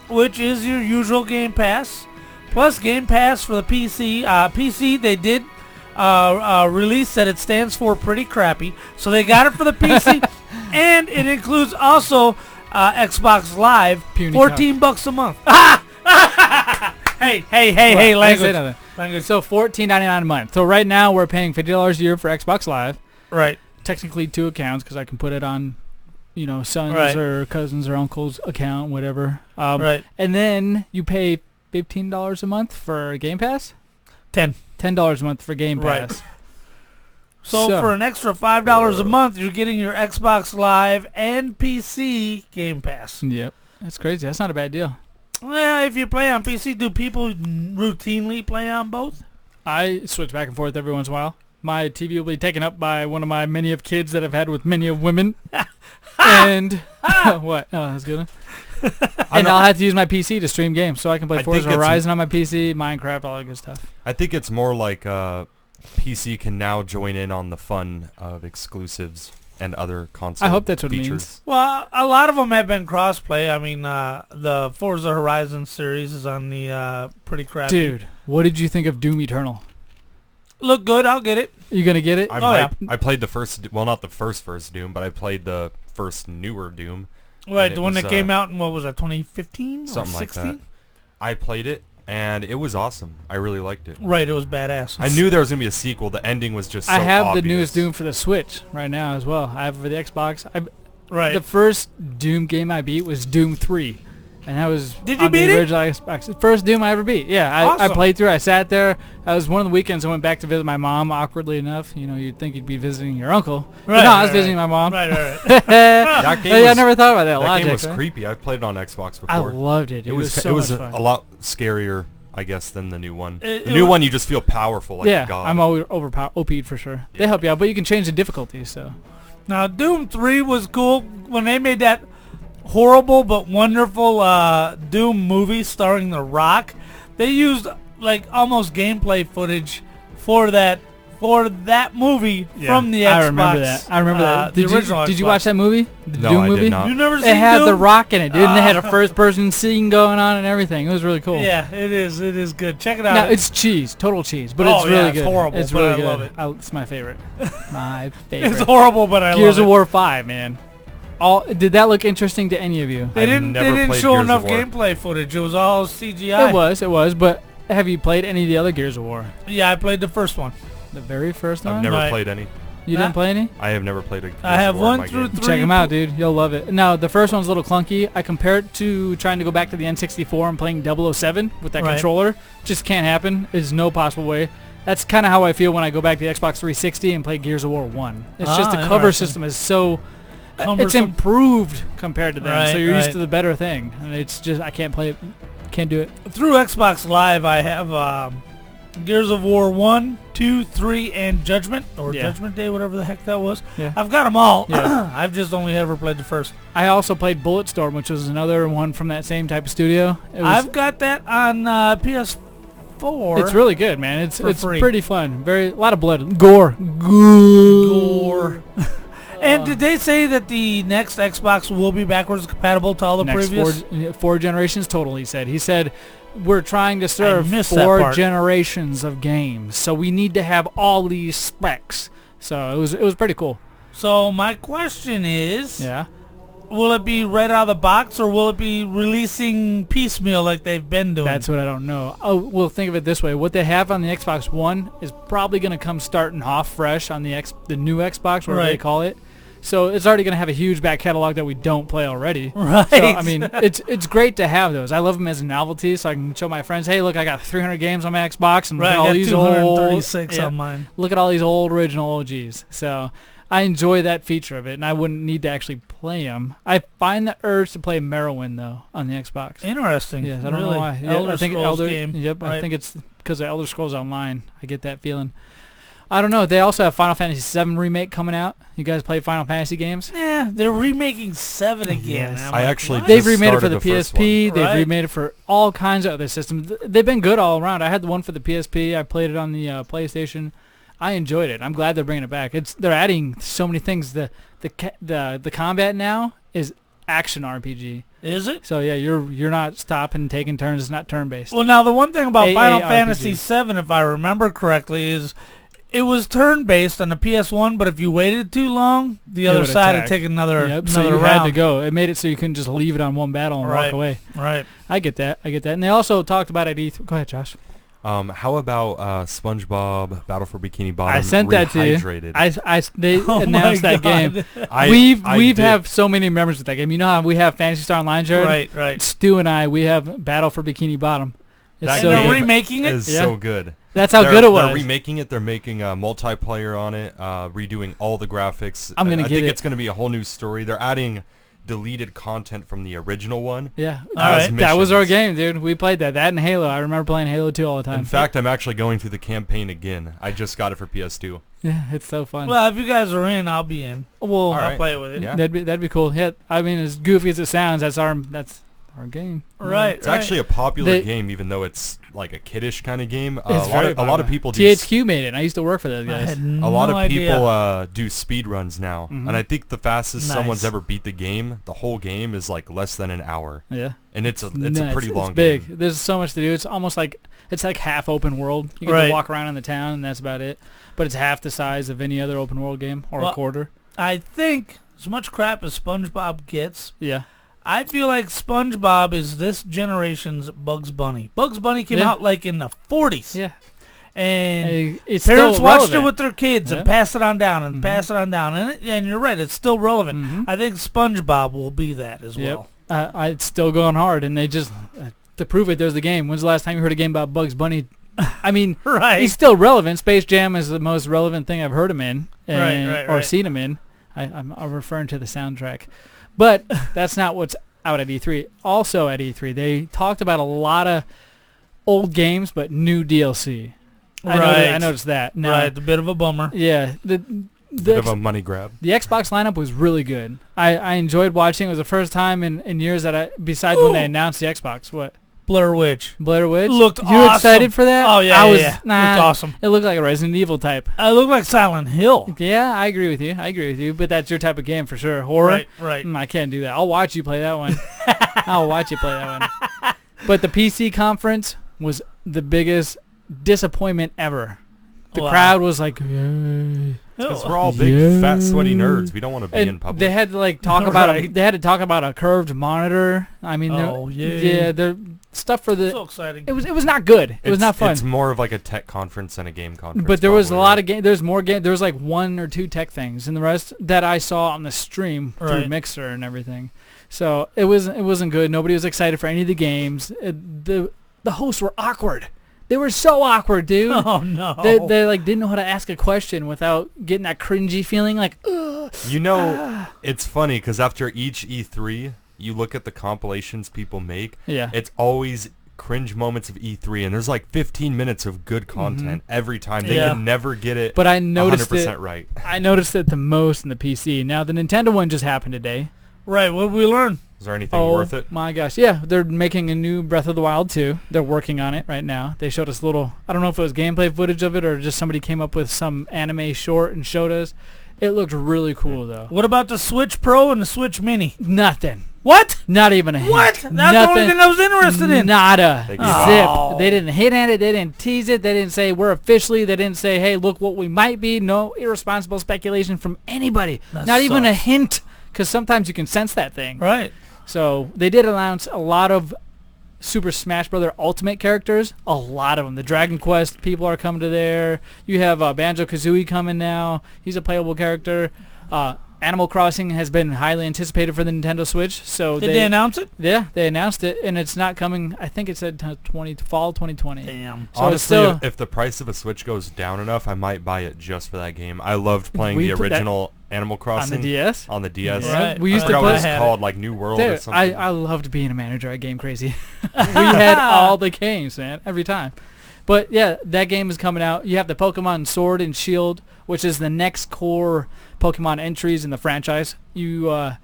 which is your usual Game Pass, plus Game Pass for the PC. PC, they did release that it stands for pretty crappy, so they got it for the PC, and it includes also Xbox Live, Puny $14 a month. Hey, language. Language. So $14.99 a month. So right now we're paying $50 a year for Xbox Live. Right. Technically 2 accounts because I can put it on, son's Right. or cousin's or uncle's account, whatever. Right. And then you pay $15 a month for Game Pass. $10 a month for Game Right. Pass. So for an extra $5 a month, you're getting your Xbox Live and PC Game Pass. Yep. That's crazy. That's not a bad deal. Well, if you play on PC, do people routinely play on both? I switch back and forth every once in a while. My TV will be taken up by one of my many of kids that I've had with many of women. And what? Oh, that's good. And I'll have to use my PC to stream games, so I can play Forza Horizon on my PC, Minecraft, all that good stuff. I think it's more like PC can now join in on the fun of exclusives and other console I hope that's what it features. means. Well, a lot of them have been cross-play. I mean, the Forza Horizon series is on the pretty crappy. Dude, what did you think of Doom Eternal? Look good. I'll get it. You gonna get it? I played the first, well, not the first Doom, but I played the first newer Doom. Right, the one that came out in, what was that, 2015 or something 16? like that. I played it, and it was awesome. I really liked it. Right, it was badass. I knew there was going to be a sequel. The ending was just so I have obvious. the newest Doom for the Switch right now as well. I have it for the Xbox. Right. The first Doom game I beat was Doom 3. And that was Did you on beat the it? original Xbox. The first Doom I ever beat. Yeah, I Awesome. played through. I sat there. I was one of the weekends I went back to visit my mom, awkwardly enough. You know, you'd think you'd be visiting your uncle. But Right, no, I was right, visiting my mom. Right. That game Hey, I was- never thought about that. That logic, game was right? creepy. I've played it on Xbox before. I loved it. It was so it was much fun. a lot scarier, I guess, than the new one. It The new was- one, you just feel powerful like yeah, God. I'm always OP'd for sure. They help you out, but you can change the difficulty, so. Now, Doom 3 was cool when they made that horrible but wonderful Doom movie starring The Rock. They used like almost gameplay footage for that movie from the Xbox. I remember that. I remember that. The original Did you Xbox. watch that movie? The No, Doom I did movie? not. You never seen It had Doom? The Rock in it, dude, and they had a first-person scene going on and everything. It was really cool. Yeah, it is. It is good. Check it out. No, it's cheese, total cheese, but Oh, it's really yeah, it's good. horrible, It's but really I good. love it. It's my favorite. My favorite. It's horrible, but I Gears love of it. War 5, man. Did that look interesting to any of you? They didn't never show played Gears enough of War. gameplay footage. It was all CGI. It was, but have you played any of the other Gears of War? Yeah, I played the first one. The very first one? I've never Right. played any. You didn't play any? I have never played a Gears I have of War in 1 my through game. 3. Check them out, dude. You'll love it. Now, the first one's a little clunky. I compare it to trying to go back to the N64 and playing 007 with that Right. controller. Just can't happen. There's no possible way. That's kind of how I feel when I go back to the Xbox 360 and play Gears of War 1. It's just the cover interesting. system is so... It's Cumbersome. improved compared to them, so Right, you're used right. to the better thing. And it's just, I can't play it. Can't do it. Through Xbox Live, I have Gears of War 1, 2, 3, and Judgment, or Yeah. Judgment Day, whatever the heck that was. Yeah. I've got them all. Yeah. I've just only ever played the first. I also played Bulletstorm, which was another one from that same type of studio. It was, I've got that on PS4. It's really good, man. It's free. pretty fun. A lot of blood, gore. And did they say that the next Xbox will be backwards compatible to all the Next previous? four generations total, he said. He said, we're trying to serve missed that 4 part. generations of games, so we need to have all these specs. So it was pretty cool. So my question is, Yeah. will it be right out of the box, or will it be releasing piecemeal like they've been doing? That's what I don't know. Oh, well, think of it this way. What they have on the Xbox One is probably going to come starting off fresh on the new Xbox, whatever they Right. call it. So it's already going to have a huge back catalog that we don't play already. Right. So, I mean, it's great to have those. I love them as a novelty, so I can show my friends, hey, look, I got 300 games on my Xbox, and look Right, at I all got these old... 236 yeah, on mine. Look at all these old original OGs. So I enjoy that feature of it, and I wouldn't need to actually play them. I find the urge to play Morrowind, though, on the Xbox. Interesting. Yes, I don't Really? know why. Yeah, Elder I think Scrolls game. Yep, I Right. think it's because of Elder Scrolls Online. I get that feeling. I don't know. They also have Final Fantasy VII Remake coming out. You guys play Final Fantasy games? Yeah, they're remaking 7 again. Yes. I'm I like, actually what? They've just remade it for started the the first PSP. one. They've Right. remade it for all kinds of other systems. They've been good all around. I had the one for the PSP. I played it on the PlayStation. I enjoyed it. I'm glad they're bringing it back. They're adding so many things. The combat now is action RPG. Is it? So yeah, you're not stopping, taking turns. It's not turn based. Well, now the one thing about Final AARPG. Fantasy VII, if I remember correctly, is it was turn-based on the PS1, but if you waited too long, the other would side attack. would take another So you round. had to go. It made it so you couldn't just leave it on one battle and Right. walk away. Right. I get that. And they also talked about at E3. Go ahead, Josh. How about SpongeBob Battle for Bikini Bottom? I sent that to you. Rehydrated? They Oh announced my that game. God. We've did. have so many memories with that game. You know how we have Fantasy Star Online, Jared? Right, right. Stu and I, we have Battle for Bikini Bottom. It's That so And they're good. remaking it? is Yeah. so good. That's how They're- good it was. They're remaking it. They're making a multiplayer on it, redoing all the graphics. I'm gonna I get think it. it's going to be a whole new story. They're adding deleted content from the original one. Yeah. as That was our missions. game, dude. We played that. That and Halo. I remember playing Halo 2 all the time. In fact, I'm actually going through the campaign again. I just got it for PS2. Yeah, it's so fun. Well, if you guys are in, I'll be in. Well, I'll right. play it with it. Yeah. that'd be cool. Yeah, I mean, as goofy as it sounds, that's Hard game. Right. It's actually a popular They- game, even though it's like a kiddish kind of game. It's very a lot of people do. THQ made it. And I used to work for those I guys. had A lot no of idea. people do speed runs now, Mhm. and I think the fastest someone's Nice. ever beat the game, the whole game, is like less than an hour, Yeah. and it's a Nuts. pretty long It's big. game. There's so much to do. It's almost like it's like half open world. You get Right. to walk around in the town, and that's about it. But it's half the size of any other open world game, or Well, a quarter. I think as much crap as SpongeBob gets, Yeah. I feel like SpongeBob is this generation's Bugs Bunny. Bugs Bunny came Yeah. out like in the 40s. Yeah. And It's parents still watched relevant. it with their kids Yeah. and passed it on down and Mhm. passed it on down. And you're right, it's still relevant. Mhm. I think SpongeBob will be that as Yep. well. It's still going hard, and they just to prove it. There's the game. When's the last time you heard a game about Bugs Bunny? I mean, Right. he's still relevant. Space Jam is the most relevant thing I've heard him in, Right, or right. seen him in. I'm referring to the soundtrack, but that's not what's out at E3. Also at E3, they talked about a lot of old games, but new DLC. I noticed that. Now, Right, a bit of a bummer. Yeah, Bit of a money grab. the Xbox lineup was really good. I enjoyed watching. It was the first time in years that besides when they announced the Xbox. What? Blair Witch. Blair Witch? Looked You awesome. excited for that? Oh, yeah, I was, yeah. Nah, Looked awesome. It looked like a Resident Evil type. It looked like Silent Hill. Yeah, I agree with you. But that's your type of game for sure. Horror? Right. I can't do that. I'll watch you play that one. I'll watch you play that one. But the PC conference was the biggest disappointment ever. The Wow. crowd was like, "Yay." Because we're all big, fat, sweaty nerds. We don't want to be in And public. they had to like talk about Right. they had to talk about a curved monitor. I mean, Oh, yeah. yeah, the stuff for the So exciting. it was not good. It was not fun. It's more of like a tech conference than a game conference. But there was a probably, lot right? of game. There's more game. There was like one or two tech things, and the rest that I saw on the stream through Right. Mixer and everything. So it wasn't good. Nobody was excited for any of the games. The hosts were awkward. They were so awkward, dude. Oh, no. They like didn't know how to ask a question without getting that cringy feeling. Like, ugh. You know, it's funny because after each E3, you look at the compilations people make. Yeah. It's always cringe moments of E3, and there's like 15 minutes of good content every time. They Yeah. can never get it. But I noticed 100% it. right. I noticed it the most in the PC. Now the Nintendo one just happened today. Right, what did we learn? Is there anything worth it? My gosh, yeah, they're making a new Breath of the Wild 2. They're working on it right now. They showed us a little, I don't know if it was gameplay footage of it or just somebody came up with some anime short and showed us. It looked really cool though. What about the Switch Pro and the Switch Mini? Nothing. What? Not even a hint. What? That's the Nothing. only thing I was interested in. Nada. They Zip. gave up. They didn't hit at it. They didn't tease it. They didn't say we're officially. They didn't say, hey, look what we might be. No irresponsible speculation from anybody. That Not even a sucks. hint, because sometimes you can sense that thing. Right. So they did announce a lot of Super Smash Bros. Ultimate characters. A lot of them. The Dragon Quest people are coming to there. You have Banjo-Kazooie coming now. He's a playable character. Animal Crossing has been highly anticipated for the Nintendo Switch. So Did they announce it? Yeah, they announced it, and it's not coming. I think it said fall 2020. Damn. So Honestly, it's still, if the price of a Switch goes down enough, I might buy it just for that game. I loved playing We the put that original Animal on Crossing the DS. On the DS. Yeah, Right. we used I to forgot play. what it's I had called, like New World or Dude, something. I loved being a manager at Game Crazy. We had all the games, man, every time. But yeah, that game is coming out. You have the Pokemon Sword and Shield, which is the next core Pokemon entries in the franchise. You're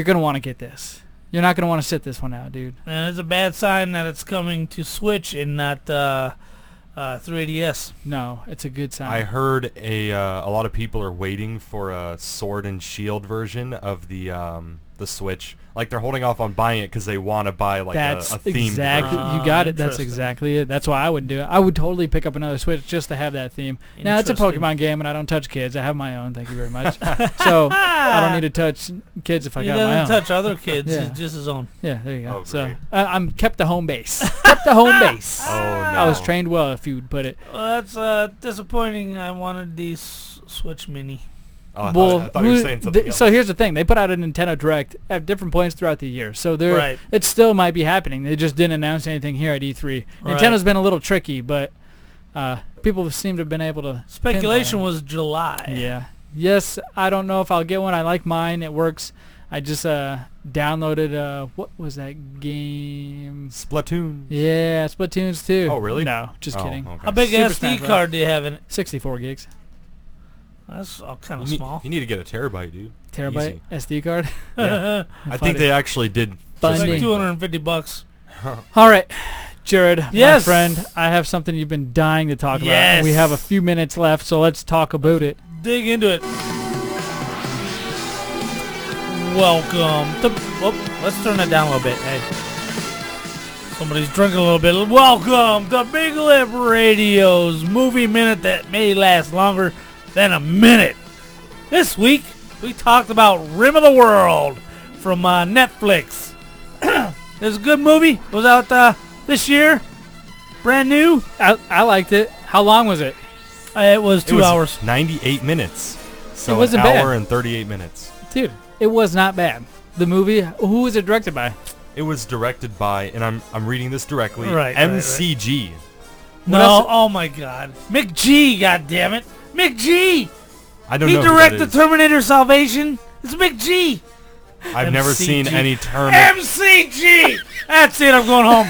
gonna want to get this. You're not gonna want to sit this one out, dude. And it's a bad sign that it's coming to Switch and not 3DS. No, it's a good sign. I heard a lot of people are waiting for a Sword and Shield version of the Switch. Like they're holding off on buying it because they want to buy like That's a themed exactly. version. You got it. That's Interesting. exactly it. That's why I would do it. I would totally pick up another Switch just to have that theme. Now it's a Interesting. Pokemon game, and I don't touch kids. I have my own. Thank you very much. So I don't need to touch kids if I He got my doesn't own. touch other kids. Yeah. It's just his own. Yeah, there you go. Oh, So great. I'm kept the home base. Kept the home base. Oh no! I was trained well, if you'd put it. Well, that's disappointing. I wanted the Switch Mini. Oh, I Well, thought you were saying something else. so here's the thing: they put out a Nintendo Direct at different points throughout the year, so Right. it still might be happening. They just didn't announce anything here at E3. Right. Nintendo's been a little tricky, but people seem to have been able to. Speculation pinpoint was July. it. Yeah. Yes, I don't know if I'll get one. I like mine. It works. I just downloaded what was that game? Splatoon. Yeah, Splatoons 2. Oh, really? No, just Oh, kidding. okay. How big Super SD Smash Bros. card do you have in it? 64 gigs. That's all kind of You need, small. you need to get a terabyte, dude. Terabyte Easy. SD card. Yeah. I think they actually did. It's Funding. like $250. All right, Jared, my Yes. friend, I have something you've been dying to talk about. Yes. We have a few minutes left, so let's talk about it. Dig into it. Welcome to... let's turn that down a little bit. Hey. Somebody's drinking a little bit. Welcome to Big Lip Radio's movie minute that may last longer than a minute. This week, we talked about Rim of the World from Netflix. It's a good movie. It was out this year. Brand new. I liked it. How long was it? It was 2 hours. 98 minutes. So It wasn't an bad. hour and 38 minutes. Dude, it was not bad. The movie, who was it directed by? It was directed by, and I'm reading this directly, Right, MCG. No, oh my God. McG, goddammit. McG! I don't He know who that directed is. Terminator Salvation. It's McG. I've never seen MCG. any Terminator. MCG! That's it, I'm going home.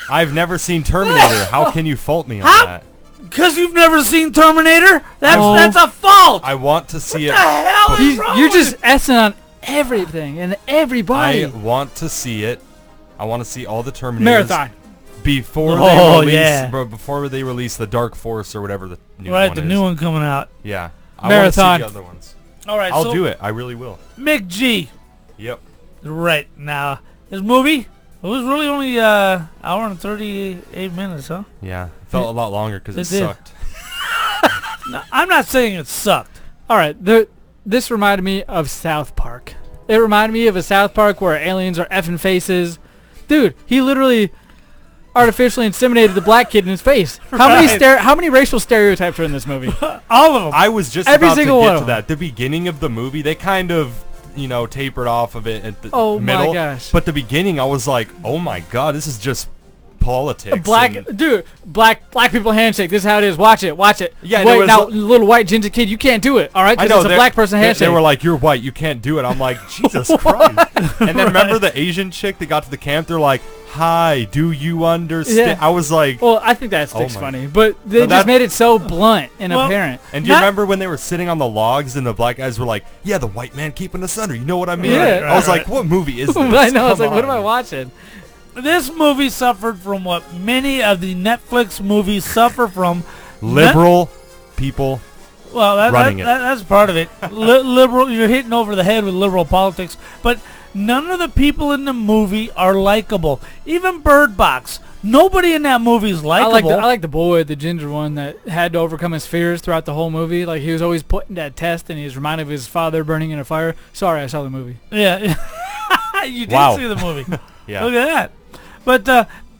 I've never seen Terminator. How can you fault me on How? that? Because you've never seen Terminator? That's Oh. that's a fault! I want to see What it. the hell is wrong You're with just essing on everything and everybody. I want to see it. I want to see all the Terminators. Marathon. Before Oh, they release, yeah. before they release the Dark Force or whatever the new Right, one the is. new one coming out. Yeah. I want to see Marathon. the other ones. All right, I'll so do it. I really will. McG. Yep. Right, now, this movie, it was really only hour and 38 minutes, huh? Yeah. It felt a lot longer because it It did. sucked. No, I'm not saying it sucked. All right, this reminded me of South Park. It reminded me of a South Park where aliens are effing faces. Dude, he literally artificially inseminated the black kid in his face. How many racial stereotypes are in this movie? All of them. I was just Every about to single one get of to them. that. The beginning of the movie, they kind of, tapered off of it at the Oh my middle. gosh. But the beginning, I was like, oh my god, this is just politics. Black people handshake. This is how it is. Watch it. Yeah, there Wait, was now, a- little white ginger kid, you can't do it. All right, I because know it's a they're- black person handshake. They were like, "You're white, you can't do it." I'm like, Jesus Christ! And then remember the Asian chick that got to the camp? They're like, "Hi, do you understand?" Yeah. I was like, well, I think that Oh sticks my- funny, but they So just that- made it so blunt and Well, apparent. and do you Not- remember when they were sitting on the logs and the black guys were like, "Yeah, the white man keeping us under." You know what I mean? Yeah. I was Right, like, "What movie is this?" I know. I was Come like, what am I on. watching? This movie suffered from what many of the Netflix movies suffer from. Liberal people. Well, running it. that's part of it. Liberal, you're hitting over the head with liberal politics, but none of the people in the movie are likable. Even Bird Box, nobody in that movie is likable. I like the boy, the ginger one that had to overcome his fears throughout the whole movie. Like he was always put in that test, and he was reminded of his father burning in a fire. Sorry, I saw the movie. Yeah, you did Wow. see the movie. Yeah. Look at that. But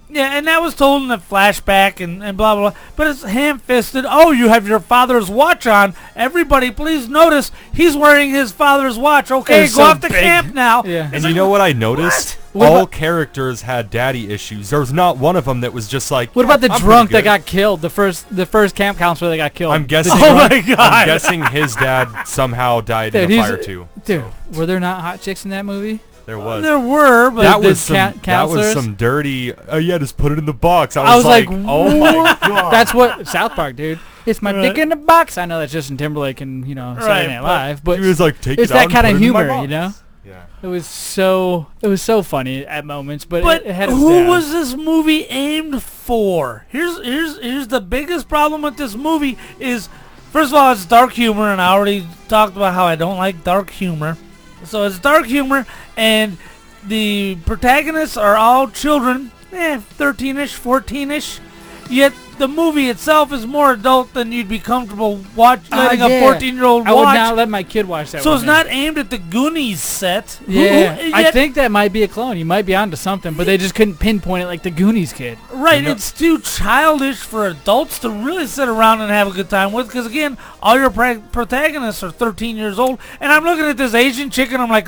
yeah, and that was told in a flashback and blah blah blah. But it's ham-fisted. Oh, you have your father's watch on. Everybody, please notice he's wearing his father's watch. Okay, It's go so off to big. camp now. Yeah. And you know what I noticed? What All about- characters had daddy issues. There was not one of them that was just like. What about the "I'm drunk pretty that good." got killed? The first camp counselor that got killed. I'm guessing. Oh my God. I'm guessing his dad somehow died Dude, in a he's- fire too. Dude, were there not hot chicks in that movie? There was. There were, but that the was some. That was counselors? some dirty. Oh yeah, just put it in the box. I was like, oh my god. That's what South Park, dude. It's my Right. dick in the box. I know that's Justin Timberlake and Right, Saturday Night but Live, but He was like, take it's it out that and kind of put it in my humor, box. you know. Yeah. It was so funny at moments, but it had its who downs. was this movie aimed for? Here's the biggest problem with this movie is, first of all, it's dark humor, and I already talked about how I don't like dark humor. So it's dark humor, and the protagonists are all children, 13-ish, 14-ish. Yet the movie itself is more adult than you'd be comfortable letting a 14-year-old watch. I would not let my kid watch that. So with it's me. not aimed at the Goonies set. Yeah, I yet- think that might be a clone. You might be onto something, but they just couldn't pinpoint it like the Goonies kid. Right, You know- it's too childish for adults to really sit around and have a good time with. Because again, all your protagonists are 13 years old, and I'm looking at this Asian chick, and I'm like,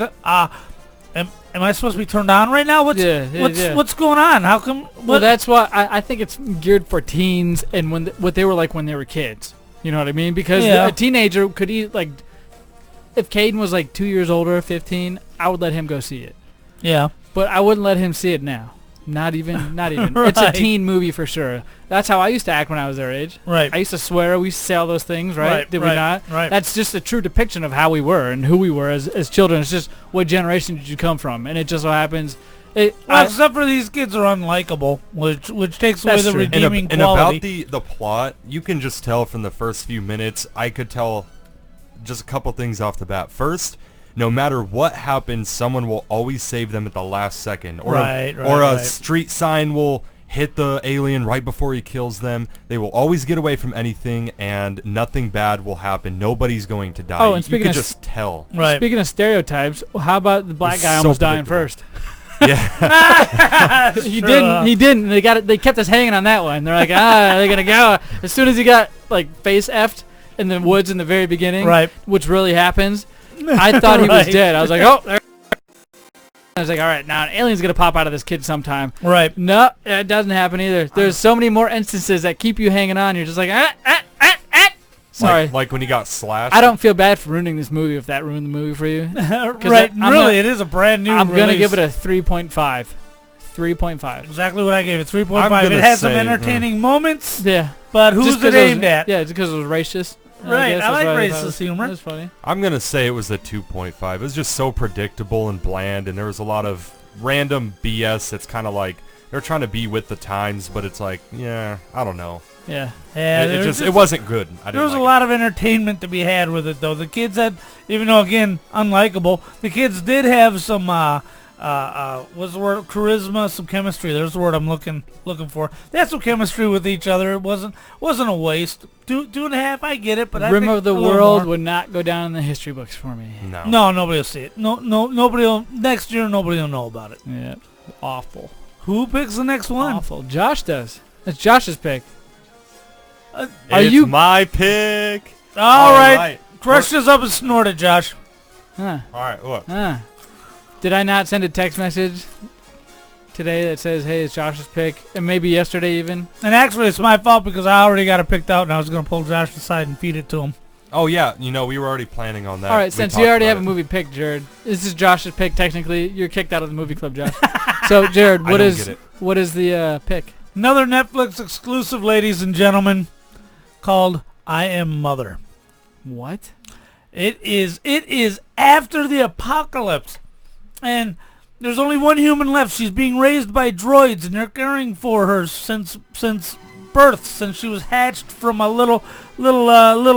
am I supposed to be turned on right now? What's going on? How come? Well, that's why I think it's geared for teens and what they were like when they were kids. You know what I mean? Because Yeah. a teenager could if Caden was like 2 years older, 15, I would let him go see it. Yeah. But I wouldn't let him see it now. Not even. It's a Right. teen movie for sure. That's how I used to act when I was their age. Right. I used to swear. We used to say all those things, right? Right, Did we right, not? right. That's just a true depiction of how we were and who we were as children. It's just what generation did you come from? And it just so happens... Except for these kids are unlikable, which takes away the redeeming and quality. about the plot, you can just tell from the first few minutes. I could tell just a couple things off the bat. First, no matter what happens, someone will always save them at the last second, or a street sign will hit the alien right before he kills them. They will always get away from anything, and nothing bad will happen. Nobody's going to die. Oh, and speaking you could of just tell. Right. Speaking of stereotypes, how about the black guy so almost dying predictable. first? Yeah. He didn't. They kept us hanging on that one. They're like, they're gonna go. As soon as he got like face effed in the woods in the very beginning, Right. which really happens, I thought he was Right. dead. I was like, oh. There. I was like, all right, now an alien's gonna pop out of this kid sometime. Right. No, it doesn't happen either. There's so many more instances that keep you hanging on. You're just like, Sorry. Like when he got slashed. I don't feel bad for ruining this movie if that ruined the movie for you. Right. Really, it is a brand new I'm going to release. give it a 3.5. 3.5. Exactly what I gave it. 3.5. I'm gonna It has some say, entertaining moments. Yeah. But who's Just it 'cause aimed at? Yeah, it's because it was racist. Right, guess I that's like why racist thought humor. It was funny. I'm going to say it was a 2.5. It was just so predictable and bland, and there was a lot of random BS. It's kind of like they're trying to be with the times, but it's like, yeah, I don't know. Yeah. Yeah, It wasn't good. There was a lot of entertainment to be had with it, though. The kids had, even though, again, unlikable, the kids did have some, what's the word? Charisma, some chemistry. There's the word I'm looking for. They had some chemistry with each other. It wasn't a waste. Two and a half, I get it, but I Rim think of the a little World more. would not go down in the history books for me. No, nobody will see it. No, nobody will. Next year, nobody will know about it. Yeah. Awful. Who picks the next one? Awful. Josh does. It's Josh's pick. Are It's you my pick? All right. Crush this up and snort it, Josh. Huh. All right, look. Huh. Did I not send a text message today that says, hey, it's Josh's pick? And maybe yesterday even? And actually, it's my fault because I already got it picked out, and I was going to pull Josh aside and feed it to him. Oh, yeah. You know, we were already planning on that. All right, We since talked you already about have a it. movie pick, Jared, this is Josh's pick technically. You're kicked out of the movie club, Josh. So, Jared, I what don't is get it. what is the pick? Another Netflix exclusive, ladies and gentlemen, called I Am Mother. What? It is after the apocalypse, and there's only one human left. She's being raised by droids, and they're caring for her since birth, since she was hatched from a little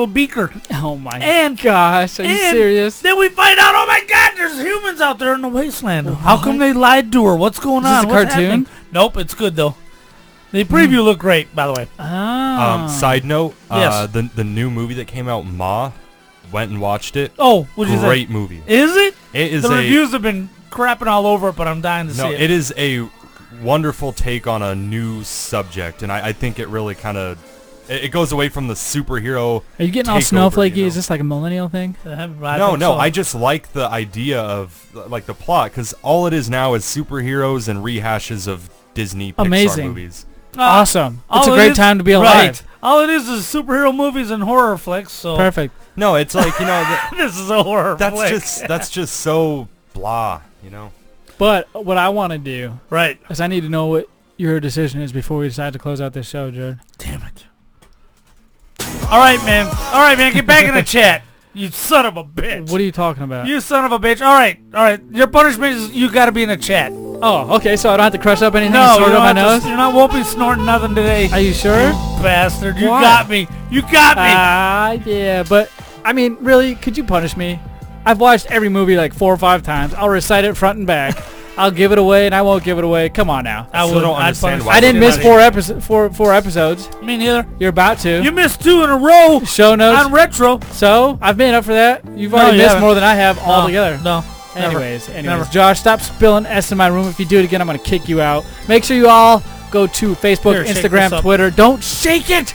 beaker. Oh my And gosh, are you and serious? Then we find out, oh my God, there's humans out there in the wasteland. How come they lied to her? What's going Is this on? a What's cartoon? happening? Nope, it's good though. The preview looked great, by the way. Oh. Side note, Yes. the new movie that came out, Ma, went and watched it. Oh, what'd you say? Great movie. Is it? It is The reviews have been crapping all over it, but I'm dying to see No, it. it is a wonderful take on a new subject, and I think it really kind of it goes away from the superhero. Are you getting all takeover, snowflakey? you know? Is this like a millennial thing? No, I just like the idea of like the plot, because all it is now is superheroes and rehashes of Disney Pixar Amazing. movies. Awesome. It's a all it great is- time to be alive. Right. All it is superhero movies and horror flicks. So Perfect. No, it's like, you know, this is a horror flick. that's just so blah, you know. But what I want to do, right, is I need to know what your decision is before we decide to close out this show, Jared. Damn it. All right, man. Get back in the chat. You son of a bitch. What are you talking about? You son of a bitch. All right. Your punishment is you got to be in the chat. Oh, okay, so I don't have to crush up anything No, and you snort don't up my have nose? to, won't be snorting nothing today. Are you sure? Bastard. You Why? got me. You got me. Yeah, but, I mean, really, could you punish me? I've watched every movie like 4 or 5 times. I'll recite it front and back. I'll give it away, and I won't give it away. Come on now. I still don't understand why I didn't miss you four episodes. Me neither. You're about to. You missed 2 in a row Show notes. on retro. So, I've made up for that. You've No, already you missed haven't. more than I have altogether. No. Anyways, Never. Josh, stop spilling S in my room. If you do it again, I'm going to kick you out. Make sure you all go to Facebook, Here, shake this Instagram, up. Twitter. Don't shake it!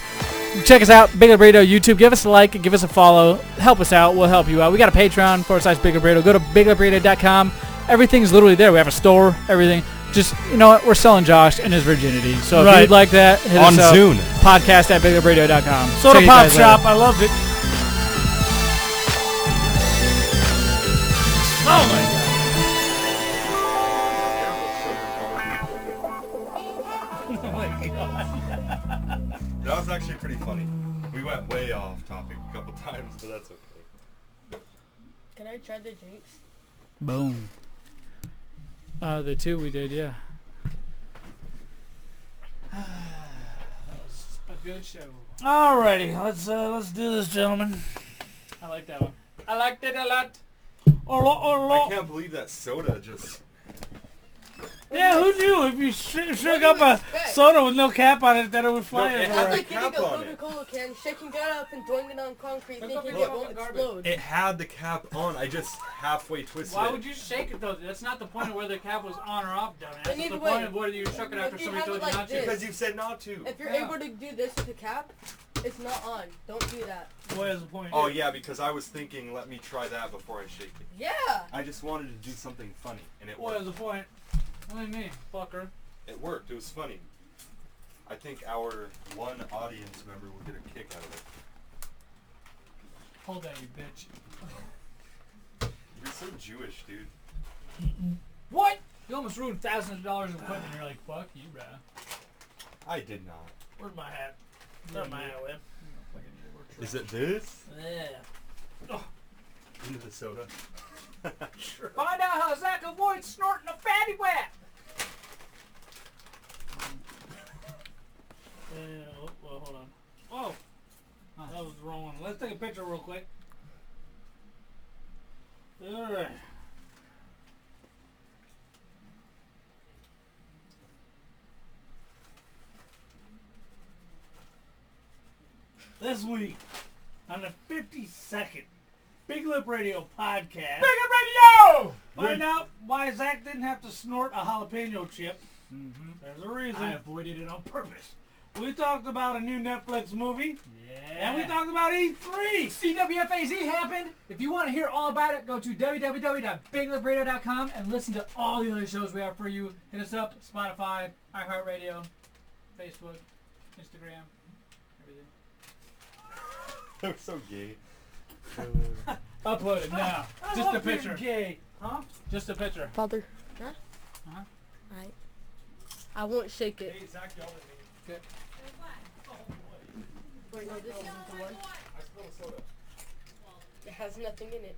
Check us out, Big Lip Radio YouTube. Give us a like, give us a follow. Help us out. We'll help you out. We got a Patreon /Big Lip Radio. Go to BigLipRadio.com. Everything's literally there. We have a store, everything. Just, you know what? We're selling Josh and his virginity. So if you'd like that, hit On us up. Zune. Podcast @BigLipRadio.com. Soda Check you Pop guys Shop. later. I loved it. Oh my God. pretty funny. We went way off topic a couple times, but that's okay. Can I try the drinks? Boom. The two we did, yeah. A good show. Alrighty, let's do this, gentlemen. I like that one. I liked it a lot. I can't believe that soda just... Yeah, who knew if you shook up a soda with no cap on it that it would fly it everywhere? had the Like cap hitting a on it. Coca-Cola can, shaking that up and throwing it on concrete, thinking it won't explode. It had the cap on. I just halfway twisted Why it. would you shake it though? That's not the point of whether the cap was on or off, dumbass. That's either the way, point of whether you shook it after if you somebody have told it you like not to. this- Because you said not to. If you're able to do this with the cap, it's not on. Don't do that. What is the point? Oh yeah, because I was thinking, let me try that before I shake it. Yeah! I just wanted to do something funny, and it What is worked. the point? What do you mean, fucker? It worked. It was funny. I think our one audience member will get a kick out of it. Hold that, you bitch. You're so Jewish, dude. What? You almost ruined thousands of dollars of equipment and you're like, fuck you, bruh. I did not. Where's my hat? Where's my hat, Whip? Is it this? Yeah. Into the soda. Find out how Zach avoids snorting a fatty wet. Well, hold on. Oh! That was the wrong one. Let's take a picture real quick. Alright. This week, on the 52nd Big Lip Radio podcast, Big Lip Radio! find out why Zach didn't have to snort a jalapeno chip. Mm-hmm. There's a reason. I avoided it on purpose. We talked about a new Netflix movie. Yeah. And we talked about E3. CWFAZ happened. If you want to hear all about it, go to www.biglipradio.com and listen to all the other shows we have for you. Hit us up, Spotify, iHeartRadio, Facebook, Instagram, everything. That was so gay. Upload it now. I Just a love being picture. gay. Huh? Just a picture. Father. Huh? Uh-huh. Alright. I won't shake it. Hey, Zach, y'all with me. Wait, no, this isn't the one. It has nothing in it.